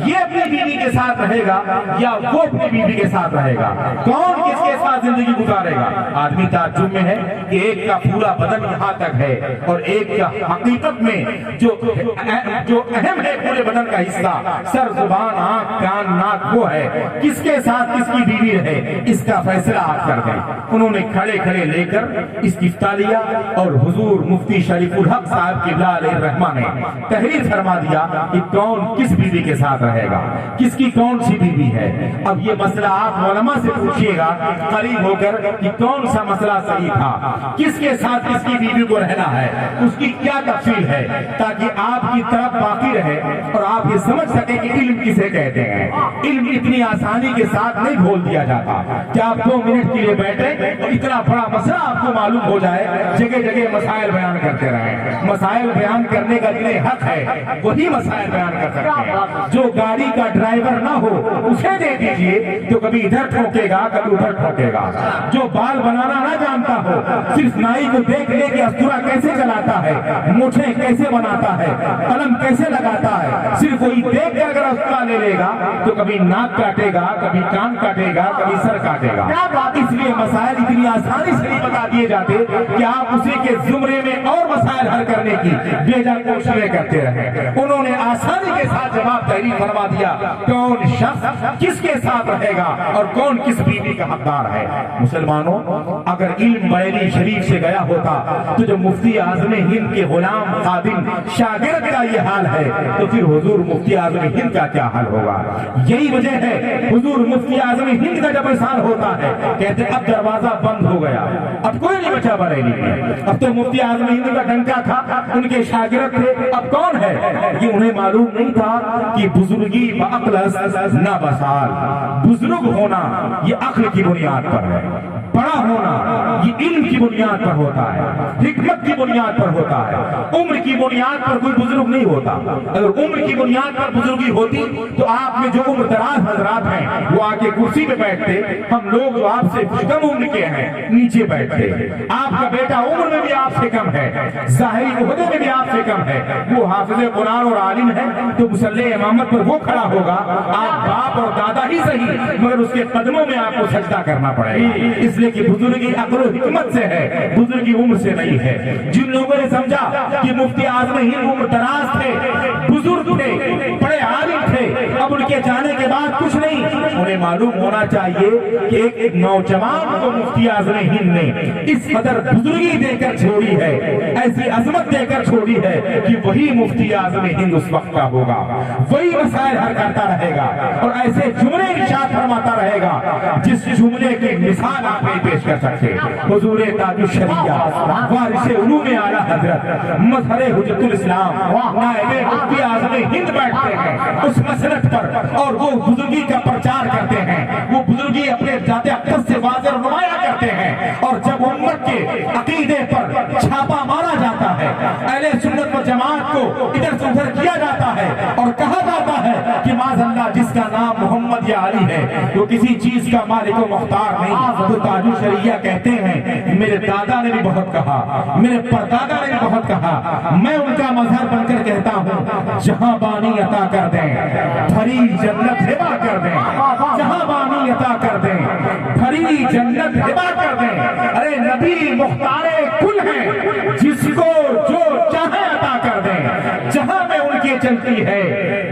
Speaker 1: یہ اپنی بیوی کے ساتھ رہے گا یا وہ اپنی بیوی کے ساتھ رہے گا؟ کون کس کے ساتھ زندگی گزارے گا؟ آدمی تعجب میں ہے کہ ایک کا پورا بدن یہاں تک ہے اور ایک کا حقیقت میں جو اہم ہے پورے بدن کا حصہ, سر, زبان, آنکھ, کان, ناک, وہ ہے. کس کے ساتھ کس کی بیوی رہے اس کا فیصلہ آپ کر دیں. انہوں نے کھڑے کھڑے لے کر استفتاء لیا اور حضور مفتی شریف الحق صاحب قبلہ علیہ الرحمہ نے تحریر فرما دیا کہ کون کس بیوی کے ساتھ رہے گا, کس کی کون سی بیوی ہے. اب یہ مسئلہ آپ علماء سے پوچھئے گا قریب ہو کر کہ کون سا مسئلہ صحیح تھا, کس کے ساتھ کس کی بیوی کو رہنا ہے, اس کی کیا تفصیل ہے, تاکہ آپ کی طرف باقی رہے اور آپ یہ سمجھ سکیں کہ علم کسے کہتے ہیں. علم اتنی آسانی کے ساتھ نہیں بھول دیا جاتا کہ آپ 2 منٹ کے لیے بیٹھے اور اتنا بڑا مسئلہ آپ کو معلوم ہو جائے, جگہ جگہ مسائل بیان کرتے رہیں. مسائل بیان کرنے کا جنہیں حق ہے وہی مسائل بیان کر سکتے ہیں. جو گاڑی کا ڈرائیور نہ ہو اسے دے دیجئے تو کبھی ادھر ٹھوکے گا کبھی ادھر ٹھوکے گا. جو بال بنانا نہ جانتا ہو, صرف نائی کو دیکھ لے کہ استورا کیسے چلاتا ہے, مونچھیں کیسے بناتا ہے, قلم کیسے لگاتا ہے, صرف وہی دیکھ کر اگر استورا لے لے گا تو کبھی ناک کاٹے گا, کبھی کان کاٹے گا, کبھی سر کاٹے گا. اس لیے مسائل اتنی آسانی سے نہیں بتا دیے جاتے کہ آپ اسی کے زمرے میں اور مسائل حل کرنے کی بیجا کوششیں کرتے رہے. انہوں نے آسانی کے ساتھ جواب تحریر فرما دیا کون شخص کس کے ساتھ رہے گا اور کون کس بیوی کا حقدار ہے. مسلمانوں, اگر علم بریلی شریف سے گیا ہوتا تو جو مفتی اعظم ہند کے غلام خادم شاگرد کا یہ حال ہے تو پھر حضور مفتی اعظم ہند کا کیا حال ہوگا. یہی وجہ ہے حضور مفتی اعظم ہند کا جب احسان ہوتا ہے کہتے اب دروازہ بند ہو گیا, اب کوئی نہیں بچا بریلی میں. اب تو مفتی اعظم ہند کا ڈنکا تھا, ان کے شاگرد تھے, اب کون ہے؟ یہ انہیں معلوم نہیں تھا کہ بزرگی بعقل نہ بسال. بزرگ ہونا یہ عقل کی بنیاد پر ہے, بڑا ہونا یہ علم کی بنیاد پر ہوتا ہے, حکمت کی بنیاد پر ہوتا ہے. عمر کی بنیاد پر کوئی بزرگ نہیں ہوتا. اگر عمر کی بنیاد پر بزرگی ہوتی تو آپ میں جو عمر دراز حضرات ہیں وہ آ کے کرسی پہ بیٹھتے, ہم لوگ جو آپ سے کم عمر کے ہیں نیچے بیٹھتے. آپ کا بیٹا عمر میں بھی آپ سے کم ہے, ظاہری عہدے میں بھی آپ سے کم ہے, وہ حافظ قرآن اور عالم ہے تو مصلی امامت پر وہ کھڑا ہوگا. آپ باپ اور دادا ہی صحیح مگر اس کے قدموں میں آپ کو سجدہ کرنا پڑے گا. اس لیے کہ بزرگی عقل و حکمت سے ہے, بزرگی عمر سے نہیں ہے. جن لوگوں نے سمجھا کہ مفتی اعظم ہند عمر دراز تھے, بزرگ تھے, بڑے عالم تھے, اب ان کے جانے کے بعد کچھ نہیں, انہیں معلوم ہونا چاہیے کہ ایک نوجوان کو مفتی اعظم ہند نے اس قدر بزرگی دے کر چھوڑی ہے, ایسی عظمت دے کر چھوڑی ہے کہ وہی مفتی اعظم ہند اس وقت کا ہوگا, وہی مسائل حل کرتا رہے گا اور ایسے جملے ارشاد فرماتا رہے گا جس جملے کی مثال آپ نہیں پیش کر سکتے. حضور تاج الشریعہ وارث علوم اعلی حضرت مظہر حجت الاسلام نائب مفتی اعظم ہند بیٹھتے ہیں اس مسلک پر اور وہ بزرگی کا پرچار کرتے ہیں, وہ بزرگی اپنے ذات اقدس سے واضح نمایاں کرتے ہیں. اور جب امت کے عقیدے پر چھاپا مارا جاتا ہے, اہل سنت و جماعت کو ادھر سے ادھر کیا جاتا ہے اور کہا جاتا ہے کہ معاذ اللہ جس کا نام محمد یا علی ہے وہ کسی چیز کا مالک و مختار نہیں, تو تاج الشریعہ کہتے ہیں میرے دادا نے بھی بہت کہا, میرے پردادا نے بھی بہت کہا, میں ان کا مظہر بن کر کہتا ہوں جہاں بانی عطا کر دیں بھری جنت ہبا کر دیں, جہاں بانی عطا کر دیں بھری جنت ہبا کر دیں. ارے نبی مختار کل ہیں, جس کو چلتی ہے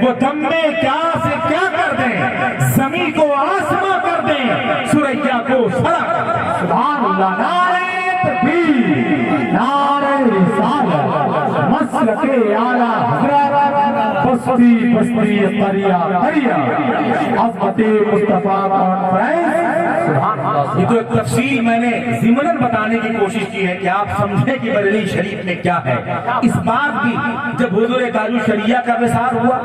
Speaker 1: وہ دم میں کیا سے کیا کر دیں، زمین کو آسماں کر دیں، سریا کو سڑا کر دیں۔
Speaker 2: سبحان اللہ، نعرہ تکبیر، نعرہ رسالت، مسلک اعلیٰ حضرت، بستی بستی قریہ قریہ، عظمت مصطفیٰ کانفرنس۔
Speaker 1: یہ تو ایک تفصیل میں نے ضمناً بتانے کی کوشش کی ہے کہ آپ سمجھیں کہ بریلی شریف میں کیا ہے۔ اس بات بھی جب حضور تاج الشریعہ کا وصال ہوا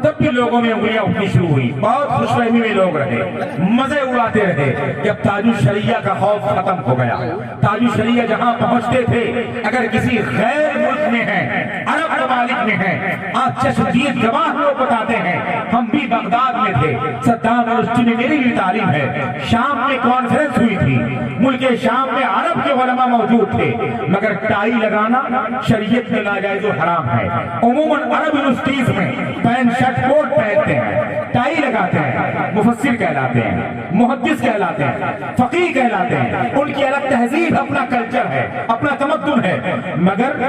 Speaker 1: تب بھی لوگوں میں انگلیاں اٹھنی شروع ہوئی، بہت خوش فہمی میں لوگ رہے، مزے اڑاتے رہے کہ اب تاج الشریعہ کا خوف ختم ہو گیا۔ تاج الشریعہ جہاں پہنچتے تھے اگر کسی غیر ملک میں ہیں، عرب ممالک میں ہیں، آج چشمدید گواہ لوگ بتاتے ہیں، ہم بھی بغداد میں تھے، صدام رشدی میں میری بھی تعلیم ہے، شام میں کانفرنس ہوئی تھی، ملک شام میں عرب کے علماء موجود تھے، مگر ٹائی لگانا شریعت میں ناجائز و حرام ہے۔ عموماً عرب یونیورسٹیز میں پینٹ شرٹ کوٹ پہنتے ہیں، ٹائی لگاتے ہیں، مفسر کہلاتے ہیں، محدث کہلاتے ہیں، فقیہ کہلاتے ہیں، ان کی الگ تہذیب، اپنا کلچر ہے، اپنا تمدن ہے، مگر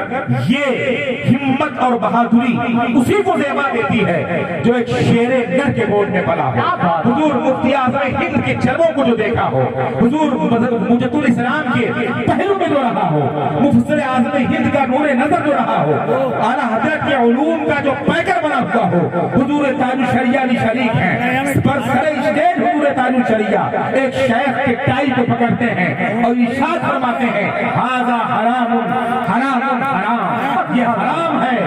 Speaker 1: یہ ہمت اور بہادری اسی کو زیبا دیتی ہے جو ایک شیر نر کے گود میں پلا ہو۔ حضور مفتی اعظم ہند کے جلووں کو جو دیکھا ہو، حضور مجد الاسلام کے پہلو میں جو رہا ہو، مفسر اعظم ہند کا نور نظر جو رہا ہو، اعلیٰ حضرت کے علوم کا جو پیکر بنا ہوا ہو، حضور تاج الشریعہ بھی شریک ہیں۔ پر سر اسٹیج حضور تاج الشریعہ ایک شیخ کے ٹائی کو پکڑتے ہیں اور ارشاد فرماتے ہیں، ھذا حرام حرام حرام، یہ حرام ہے،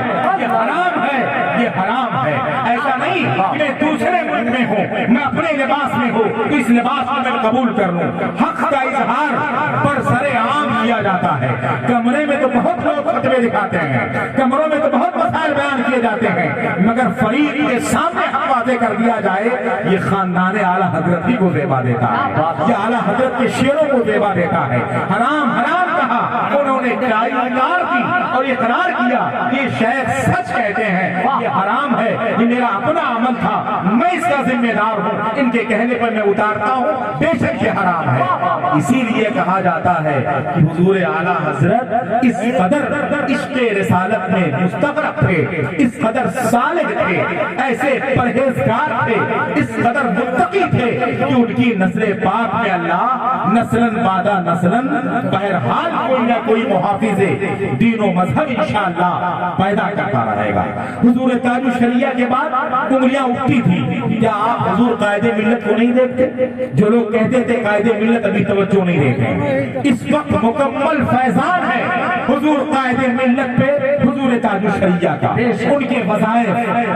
Speaker 1: یہ حرام ہے، یہ حرام ہے۔ ایسا نہیں کہ میں دوسرے ملک میں ہوں، میں اپنے لباس میں ہوں تو اس لباس کو میں قبول کر لوں۔ حق کا اظہار پر سر عام کیا جاتا ہے۔ کمرے میں تو بہت لوگ فتوے دکھاتے ہیں، کمروں میں تو بہت مسائل بیان کیے جاتے ہیں، مگر فریق کے سامنے حق واضح کر دیا جائے، یہ خاندان اعلیٰ حضرت ہی کو زیبا دیتا ہے، یہ اعلیٰ حضرت کے شیروں کو زیبا دیتا ہے۔ حرام حرام کہا، انہوں نے ٹائی انکار کی اور اقرار کیا، یہ شیخ سچ کہتے ہیں، یہ حرام ہے، یہ میرا اپنا عمل تھا، میں اس کا ذمہ دار ہوں، ان کے کہنے پر میں اتارتا ہوں، بے شک یہ حرام ہے۔ اسی لیے کہا جاتا ہے کہ حضور اعلیٰ حضرت اس قدر عشق رسالت میں مستغرق تھے، اس قدر صالح تھے، ایسے پرہیزگار تھے، اس قدر متقی تھے کہ ان کی نسل پاک میں اللہ نسلاً بعد نسلاً بہرحال کوئی نہ کوئی محافظ دین و مذہب انشاءاللہ پیدا کرتا رہے گا۔ حضور تاج الشریعہ کے بعد انگلیاں اٹھتی تھی، کیا آپ حضور قائد ملت کو نہیں دیکھتے؟ جو لوگ کہتے تھے قائد ملت ابھی توجہ نہیں دیکھتے، اس وقت مکمل فیضان ہے حضور قائد ملت پہ حضور تاج الشریعہ کا، ان کے وظائف،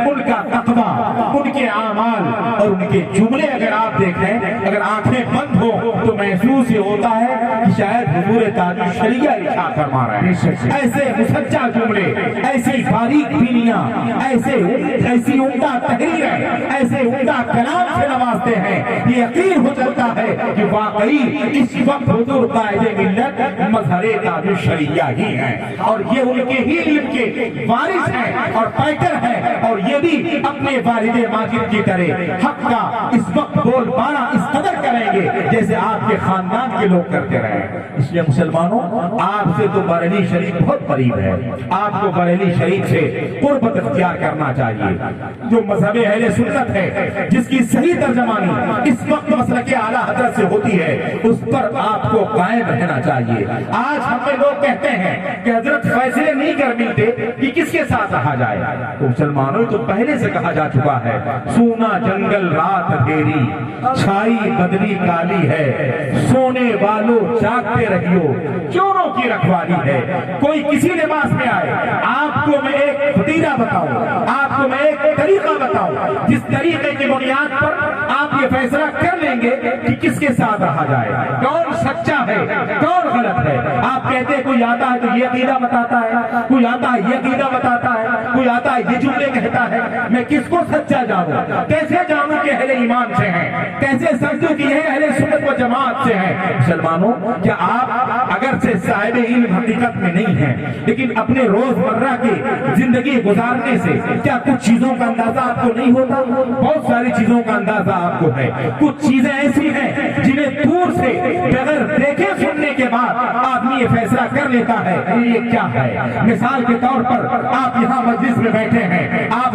Speaker 1: ان کا تقویٰ، ان کے اعمال اور ان کے جملے اگر آپ دیکھیں، اگر آنکھیں بند ہو تو محسوس یہ ہوتا ہے کہ شاید حضور تاج الشریعہ ارشاد فرما رہے ہیں۔ ایسے مسجع جملے، ایسی باریک بینیاں، ایسی عمدہ تحریریں، ایسے عمدہ کلام سے نوازتے ہیں، یہ یقین ہو جاتا ہے کہ واقعی اس وقت حضور قائد ملت مظہر تاج الشریعہ ہی ہیں، اور یہ ان کے ہی علم کے وارث ہیں اور پیکر ہیں، اور یہ بھی اپنے والد ماجد کی طرح حق کا اس وقت بول بالا اس قدر کریں گے جیسے آپ کے خاندان کے لوگ کرتے رہے۔ اس لیے مسلمانوں، آپ سے تو بریلی شریف بہت قریب ہے، آپ کو بریلی شریف سے قربت اختیار کرنا چاہیے۔ جو مذہب اہل سنت ہے، جس کی صحیح ترجمانی اس وقت مسلک اعلیٰ حضرت سے ہوتی ہے، اس پر آپ کو قائم رہنا چاہیے۔ آج ہمیں لوگ کہتے ہیں کہ حضرت فیصلے نہیں کر ملتے کہ کس کے ساتھ رہا جائے، تو مسلمانوں تو پہلے سے کہا جا چکا ہے، سونا جنگل رات اندھیری، چھائی بدلی کالی ہے، سونے والوں جاگتے رہیو، چوروں کی رکھوالی ہے۔ کوئی کسی لباس میں آئے، آپ کو میں ایک فتیرہ بتاؤں، آپ کو میں ایک طریقہ بتاؤں، جس طریقے کی بنیاد پر آپ یہ فیصلہ کر لیں گے کہ کس کے ساتھ رہا جائے، کون سچا ہے، کون غلط ہے۔ آپ کہتے ہیں کوئی آتا ہے تو یہ عقیدہ بتاتا ہے، کوئی آتا ہے یہ عقیدہ بتاتا ہے، کوئی آتا ہے یہ جملے کہتا ہے، میں کس کو سچا جانوں؟ کیسے جانوں کہ اہل ایمان سے ہیں؟ کیسے سمجھوں کہ یہ اہل سنت و جماعت سے ہیں؟ مسلمانوں، کیا آپ اگر سے صاحب علم حقیقت میں نہیں ہیں، لیکن اپنے روزمرہ کی زندگی گزارنے سے کیا کچھ چیزوں کا اندازہ آپ کو نہیں ہوتا؟ بہت ساری چیزوں کا اندازہ آپ کو ہے۔ کچھ چیزیں ایسی ہیں جنہیں دور سے بغیر دیکھے سننے کے بعد آدمی یہ فیصلہ کر لیتا ہے یہ کیا ہے۔ مثال کے طور پر آپ یہاں مجلس میں بیٹھے ہیں، آپ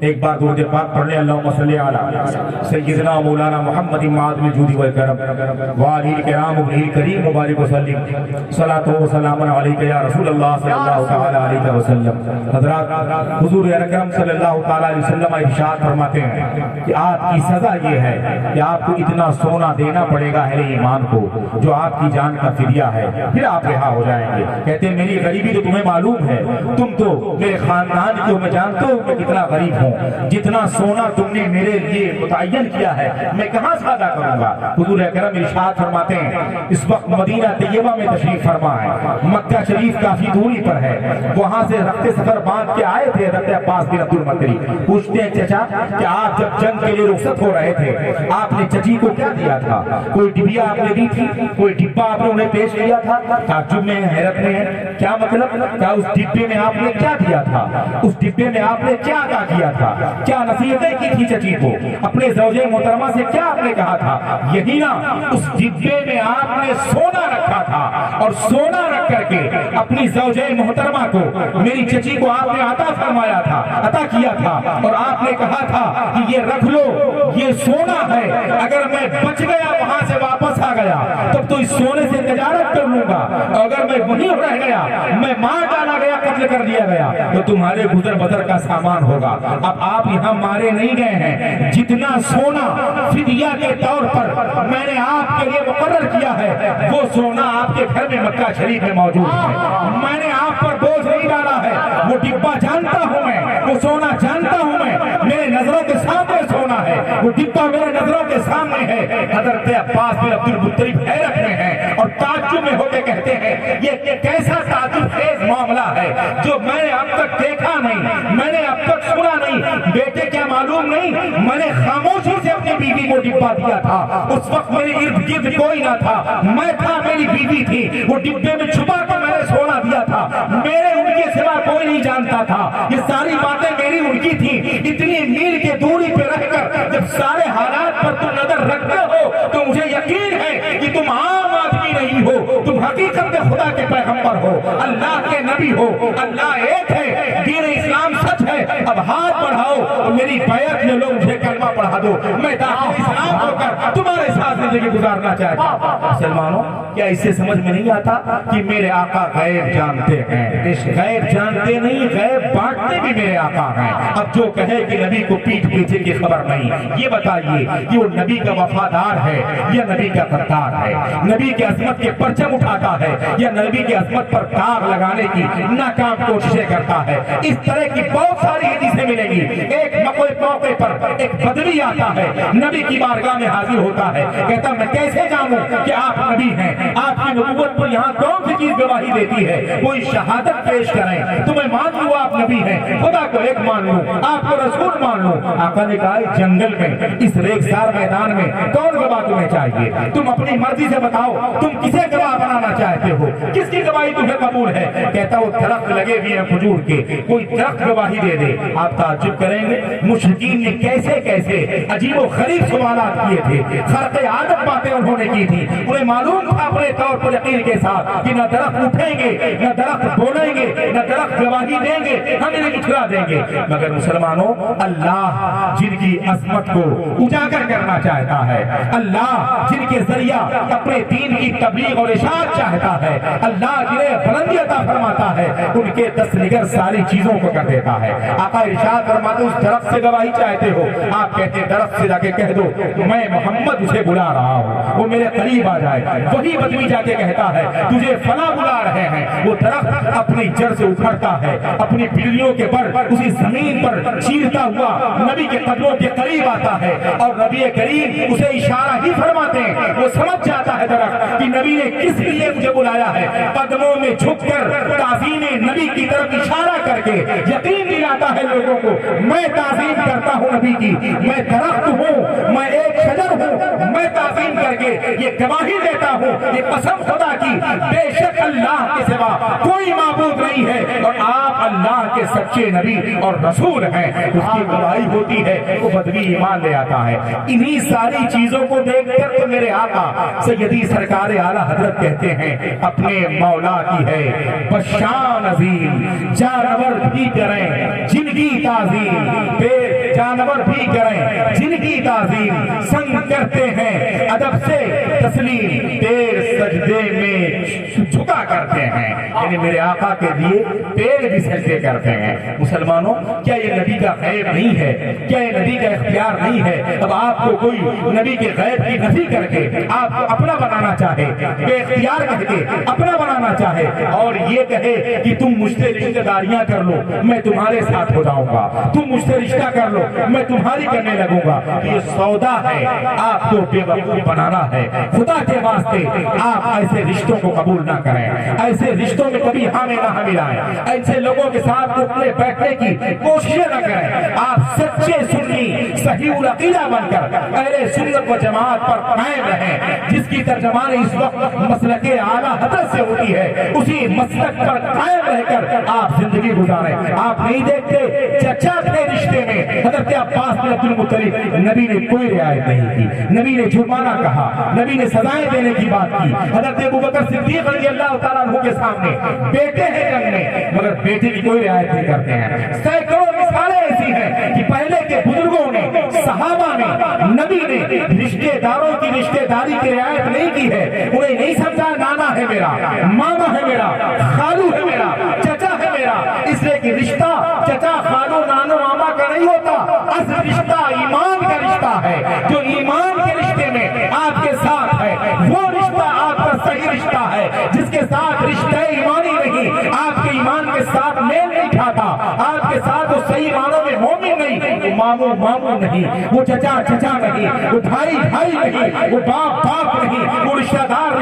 Speaker 1: ایک بار درود پاک پڑھ لیں، اللہم صلی علی سیدنا مولانا محمد معظم الجود والکرم وآلہ الکرام ابنہ الکریم مبارک وسلم صلاۃ و سلام علیک یا رسول اللہ صلی اللہ تعالی علیہ وسلم۔ حضرات، حضور اکرم صلی اللہ تعالی علیہ وسلم ارشاد فرماتے ہیں کہ آپ کی سزا یہ ہے کہ آپ کو اتنا سونا دینا پڑے گا اہل ایمان کو جو آپ کی جان کا فدیہ ہے، پھر آپ رہا ہو جائیں گے۔ کہتے ہیں میری غریبی تو تمہیں معلوم ہے، تم تو میرے خاندان کو میں جانتا ہوں میں کتنا غریب ہوں، جتنا سونا تم نے میرے لیے متعین کیا ہے میں کہاں سے ادا کروں گا۔ حضور اکرم ارشاد فرماتے ہیں اس وقت مدینہ طیبہ میں تشریف فرما ہے، مکہ شریف کافی دوری پر ہے، وہاں سے رخت سفر باندھ کے آئے تھے حضرت عباس بن عبد المطلب۔ پوچھتے ہیں چچا کہ آپ جب جنگ کے لیے رخصت ہو رہے تھے آپ نے چچی کو کیا دیا تھا؟ کوئی ڈبیا آپ نے دی تھی؟ کوئی ڈبا آپ نے انہیں پیش کیا تھا؟ تعجب میں حیرت میں ہے، کیا مطلب؟ کیا اس ڈبے میں آپ نے کیا دیا تھا؟ اس ڈبے میں آپ نے کیا عطا کیا تھا؟ کیا نصیحتیں کی تھی چچی کو؟ اپنے زوجہ محترمہ سے کیا آپ نے کہا تھا؟ یہی نا اس ڈبے میں آپ نے سونا رکھا تھا اور سونا رکھ کر کے اپنی زوجہ محترمہ کو میری چچی کو آپ نے عطا فرمایا تھا، عطا کیا تھا، اور آپ نے کہا تھا کہ یہ رکھ لو، یہ سونا ہے، اگر میں بچ گیا وہاں سے واپس آ گیا تب تو اس سونے سے تجارت کر لوں گا، اور اگر میں وہیں رہ گیا میں مار ڈالا گیا قتل کر دیا گیا تو تمہارے گزر بسر کا سامان ہوگا۔ اب آپ یہاں مارے نہیں گئے ہیں، جتنا سونا فدیہ کے طور پر میں نے آپ کے لیے مقرر کیا ہے وہ سونا آپ کے گھر میں مکہ شریف میں موجود ہے۔ میں نے آپ پر بوجھ نہیں ڈالا ہے، وہ ڈبا جانتا ہوں میں، وہ سونا جانتا ہوں میں، میرے نظروں کے سامنے سونا ہے، وہ ڈبا میرے نظروں کے سامنے ہے۔ حضرت عباس بن عبد المطلب حیرت میں ہیں اور تعجب میں ہو کے کہتے ہیں یہ کیسا تعجب خیز معاملہ ہے جو میں نے اب تک دیکھا نہیں، میں نے اب تک سنا نہیں۔ بیٹے کیا معلوم نہیں، میں نے خاموشی سے اپنی بیوی کو ڈبا دیا تھا، اس وقت میرے ارد گرد کوئی نہ تھا، میں تھا، میری بیوی تھی، وہ ڈبے میں چھپا کے میں نے سونا دیا تھا، میرے ان کے سوا کوئی نہیں جانتا تھا، یہ ساری باتیں میری ان کی تھی۔ اتنی میل کے دوری پہ رہ کر جب سارے حالات پر تم نظر رکھتے ہو تو مجھے یقین ہے کہ تم عام آدمی نہیں ہو، تم حقیقت میں خدا کے پیغمبر ہو، اللہ کے نبی ہو، اللہ ایک ہے، دین اسلام سچ ہے۔ اب ہاتھ بڑھاؤ اور میری بیعت میں لوگ مجھے کلمہ پڑھا دو، میں داخل اسلام ہو کر تمہارے ساتھ زندگی گزارنا چاہتا ہوں۔ مسلمانوں، کیا اس سے سمجھ میں نہیں آتا کہ میرے آقا غیب جانتے ہیں؟ غیب جانتے نہیں، غیب بانٹتے بھی میرے آقا ہیں۔ اب جو کہے کہ نبی کو پیٹھ پیچھے کی خبر نہیں، یہ بتائیے کہ وہ نبی کا وفادار ہے یا نبی کا غدار ہے؟ نبی کے عظمت کے پرچم اٹھاتا ہے یا نبی کی عظمت پر داغ لگانے کی ناکام کوششیں کرتا ہے؟ اس طرح کی بہت ساری حدیثیں ملیں گی۔ ایک موقع پر ایک بدوی آتا ہے، نبی کی بارگاہ میں حاضر ہوتا ہے، کہتا میں کیسے جانوں کہ آپ نبی ہیں؟ آپ کی نبوت پر یہاں کون سی چیز گواہی دیتی ہے؟ کوئی شہادت پیش کریں تو میں مان لوں آپ نبی ہیں، خدا کو ایک مان لوں، آپ کو رسول مان لوں۔ آقا نے کہا جنگل میں اس ریگزار میدان میں کون گواہ تمہیں چاہیے؟ تم اپنی مرضی سے بتاؤ، تم کسے گواہ بنانا چاہتے ہو؟ کس کی گواہی تمہیں قبول ہے؟ کہتا وہ درخت لگے ہوئے ہیں کھجور کے، کوئی درخت گواہی دے دے۔ آپ تعجب کریں گے مشرکین نے کیسے کیسے عجیب و غریب سوالات کیے تھے، خرق عادت باتیں انہوں نے کی تھی۔ انہیں معلوم تھا اپنے طور پر یقین کے ساتھ کہ نہ درخت اٹھیں گے، نہ درخت بولیں گے، نہ درخت گواہی دیں گے، ہم انہیں اٹھلا دیں گے۔ مگر مسلمانوں، اللہ جن کی عظمت کو اجاگر کرنا چاہتا ہے، اللہ جن کے ذریعہ اپنے دین کی تبلیغ اور اشاعت چاہتا ہے، اللہ جنہیں بلندی عطا فرماتا ہے، ان کے دست نگر ساری چیزوں کو کر دیتا ہے۔ آقا ارشاد فرماتے اس درخت سے گواہی چاہتے ہو؟ آپ کہتے ہیں درخت سے جا کے کہہ دو میں محمد اسے بلا رہا ہوں، وہ میرے قریب آ جائے۔ وہی بدوی جا کے کہتا ہے تجھے فلاں بلا رہے ہیں، وہ درخت اپنی جڑ سے اکھڑتا ہے، اپنی پھلیوں کے پر اسی زمین پر چیرتا ہوا نبی کے قدموں کے قریب آتا ہے، اور نبی کریم اسے اشارہ ہی فرماتے ہیں، وہ سمجھ جاتا ہے درخت کہ نبی نے کس لیے مجھے بلایا ہے۔ قدموں میں جھک کر تعظیم نبی کی طرف اشارہ کر کے یقین دلاتا ہے لوگوں کو میں تعظیم کرتا ہوں نبی کی، میں درخت ہوں، میں ایک شجر ہوں، میں تعظیم کر کے یہ گواہی دیتا ہوں، یہ قسم خدا کی بے شک اللہ کے سوا کوئی معبود نہیں ہے اور آپ اللہ کے سچے نبی اور رسول ہیں۔ اس کی گواہی ہوتی ہے، وہ بدوی ایمان لے آتا ہے۔ انہی ساری چیزوں کو دیکھ کر تو میرے آقا سیدی سرکار اعلیٰ حضرت کہتے ہیں اپنے مولا کی ہے بشان عظیم، جانور بھی کریں جن کی تعظیم، پیر جانور بھی کریں جن کی تعظیم سنگ کرتے ہیں ادب سے تسلیم پیر سجدے میں جھکا کرتے ہیں، یعنی میرے آقا کے لیے پیر بھی سجدے کرتے ہیں۔ مسلمانوں کیا یہ نبی کا غیب نہیں ہے؟ کیا یہ نبی کا اختیار نہیں ہے؟ اب آپ کو کوئی نبی کے غیب کی نفی کر کے آپ کو اپنا بنانا چاہے، بے اختیار کہہ کے اپنا بنانا چاہے اور یہ کہے کہ تم مجھ سے رشتہ داریاں کر لو میں تمہارے ساتھ ہو جاؤں گا، تم مجھ سے رشتہ کر لو میں تمہاری کرنے لگوں گا، یہ سودا ہے، آپ کو بے وقوف بنانا ہے۔ خدا کے واسطے آپ ایسے رشتوں کو قبول نہ کریں، ایسے رشتوں میں کبھی ہاں میں نہ ہاں ملائیں، ایسے لوگوں کے ساتھ اٹھنے بیٹھنے کی کوششیں نہ کریں۔ آپ سچے سنی صحیح العقیدہ بن کر اہل سنت و جماعت پر قائم رہیں، جس کی ترجمانی اس وقت مسلک اعلیٰ حضرت سے ہوتی ہے، اسی مسلک پر قائم رہ کر آپ زندگی گزاریں۔ آپ نہیں دیکھتے چچا تھے رشتے میں حضرت عباس بن عبد المطلب، نبی نے کوئی رعایت نہیں کی، نبی نے جرمانہ کہا، نبی نے سزائیں دینے کی بات کی۔ حضرت ابوبکر صدیق رضی اللہ تعالیٰ عنہ کے سامنے بیٹے ہیں جنگ میں مگر بیٹے کی کوئی رعایت نہیں کرتے ہیں۔ سینکڑوں مثالیں ایسی ہیں کہ پہلے کے بزرگوں نے، صحابہ نے، نبی نے رشتے داروں کی رشتے داری کی رعایت نہیں کی ہے، انہیں نہیں سمجھا نانا ہے میرا، ماما ہے میرا، خالو ہے میرا، چچا ہے میرا، اس لیے کہ رشتہ چچا خالو نانو ماما کا نہیں ہوتا، اصل رشتہ ایمان کا رشتہ ہے۔ جو ایمان کے رشتے میں آپ کے ساتھ ہے وہ رشتہ آپ کا صحیح رشتہ ہے، جس کے ساتھ رشتہ ایمانی نہیں، آپ کے ایمان کے ساتھ میل نہیں کھاتا، آپ کے ساتھ وہ صحیح معنوں میں مومن نہیں، وہ مامو مامو نہیں، وہ چچا چچا نہیں، وہ بھائی بھائی نہیں، وہ باپ باپ نہیں، وہ رشتہ دار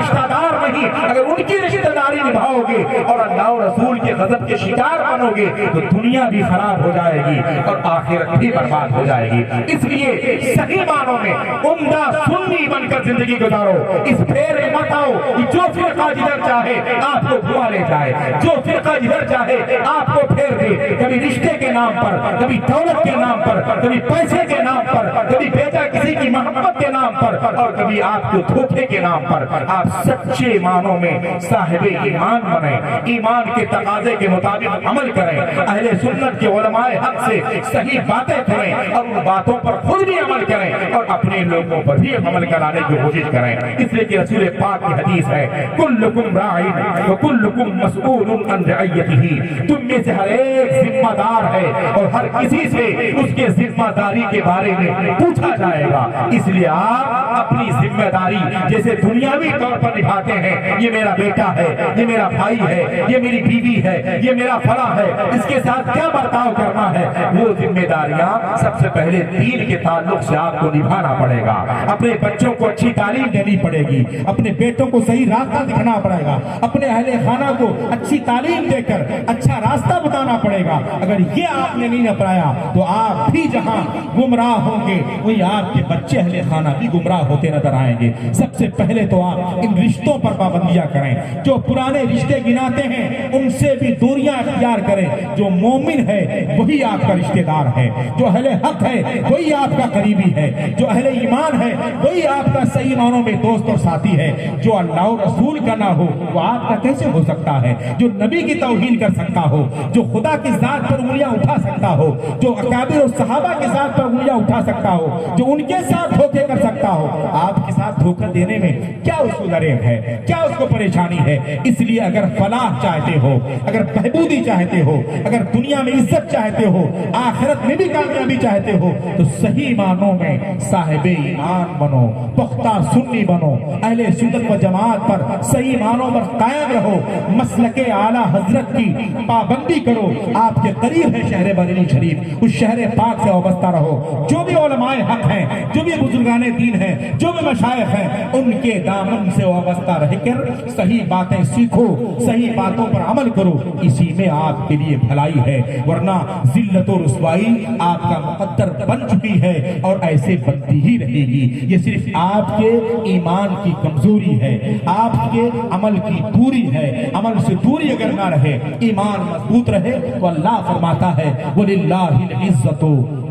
Speaker 1: نہیں۔ اگر ان کی رشتہ داری نبھاؤ گے اور اللہ و رسول کے غضب کے شکار بنو گے تو دنیا بھی خراب ہو جائے گی اور آخرت بھی برباد ہو جائے گی۔ اس لیے صحیح معنوں میں عمدہ سنی بن کر زندگی گزارو، اس پھیرے مت آؤ کہ جو فرقہ جدھر چاہے آپ کو گھما لے جائے، جو فرقہ جدھر چاہے آپ کو پھیر دے، کبھی رشتے کے نام پر، کبھی دولت کے نام پر، کبھی پیسے کے نام پر، کبھی بیٹا کسی کی محبت کے نام پر اور کبھی آپ کو دھوکے کے نام پر۔ آپ سچے معنوں میں صاحب ایمان بنیں، ایمان کے تقاضے کے مطابق عمل کریں، اہل سنت کے علماء حق سے صحیح باتیں کریں اور ان باتوں پر خود بھی عمل کریں اور اپنے لوگوں پر بھی عمل کرانے کی کوشش کریں۔ اس لیے کہ رسول پاک کی حدیث ہے کلکم راعٍ وکلکم مسئول عن رعیتہ، تم میں سے ہر ایک ذمہ دار ہے اور ہر کسی سے اس کے ذمہ داری کے بارے میں پوچھا جائے گا۔ اس لیے آپ اپنی ذمہ داری جیسے دنیاوی طور پر نبھاتے ہیں، یہ میرا بیٹا ہے، یہ میرا بھائی ہے، یہ میری بیوی ہے، یہ میرا فلاں ہے، اس کے ساتھ کیا برتاؤ کرنا ہے، وہ ذمہ داریاں سب سے پہلے دین کے تعلق سے آپ کو نبھانا پڑے گا۔ اپنے بچوں کو اچھی تعلیم دینی پڑے گی، اپنے بیٹوں کو صحیح راستہ دکھانا پڑے گا، اپنے اہل خانہ کو اچھی تعلیم دے کر اچھا راستہ بتانا پڑے گا۔ اگر یہ آپ نے نہیں اپنایا تو آپ بھی جہاں گمراہ ہوں گے وہی آپ کے بچے اہل خانہ بھی گمراہ ہوتے نظر آئیں گے۔ سب سے پہلے تو آپ ان رشتوں پر پابندیاں کریں، جو پرانے رشتے گناتے ہیں ان سے بھی دوریاں اختیار کریں۔ جو مومن ہے وہی آپ کا رشتہ دار ہے، جو اہل حق ہے وہی آپ کا قریبی ہے، جو اہل ایمان ہے وہی آپ کا صحیح معنوں میں دوست اور ساتھی ہے۔ جو اللہ و رسول کا نہ ہو وہ آپ کا کیسے ہو سکتا ہے؟ جو نبی کی توہین کر سکتا ہو، جو خدا کی ذات پر انگلیاں اٹھا سکتا ہو، جو اکابر اور صحابہ کی ذات پر انگلیاں اٹھا سکتا ہو، جو ان کے ساتھ دھوکے کر سکتا ہو، آپ کے ساتھ دھوکہ دینے میں کیا اس کو ضرر ہے، کیا اس کو پریشانی ہے؟ اس لیے اگر فلاح چاہتے ہو، اگر بہبودی چاہتے ہو، اگر دنیا میں عزت چاہتے ہو، آخرت میں بھی کامیابی چاہتے ہو تو صحیح معنوں میں صاحب ایمان بنو، پختہ سنی بنو، اہل سنت و جماعت پر صحیح معنوں پر قائم رہو، مسلک اعلیٰ حضرت کی پابندی کرو۔ آپ کے قریب ہے شہر بریلی شریف، اس شہر پاک سے وابستہ رہو۔ جو بھی علماء حق ہیں، جو بھی بزرگان دین ہیں، جو بھی مشائخ ہیں، ان کے دامن سے وابستہ رہ کر صحیح باتیں سیکھو، صحیح باتوں پر عمل کرو، اسی میں آپ کے لیے بھلائی ہے۔ ورنہ ذلت و رسوائی آپ کا مقدر بن چکی ہے اور ایسے بنتی ہی رہے گی۔ یہ صرف آپ کے ایمان کی کمزوری ہے، آپ کے عمل کی دوری ہے۔ عمل سے دوری اگر نہ رہے، ایمان مضبوط رہے تو اللہ فرماتا ہے وَلِلَّهِ الْعِزَّةُ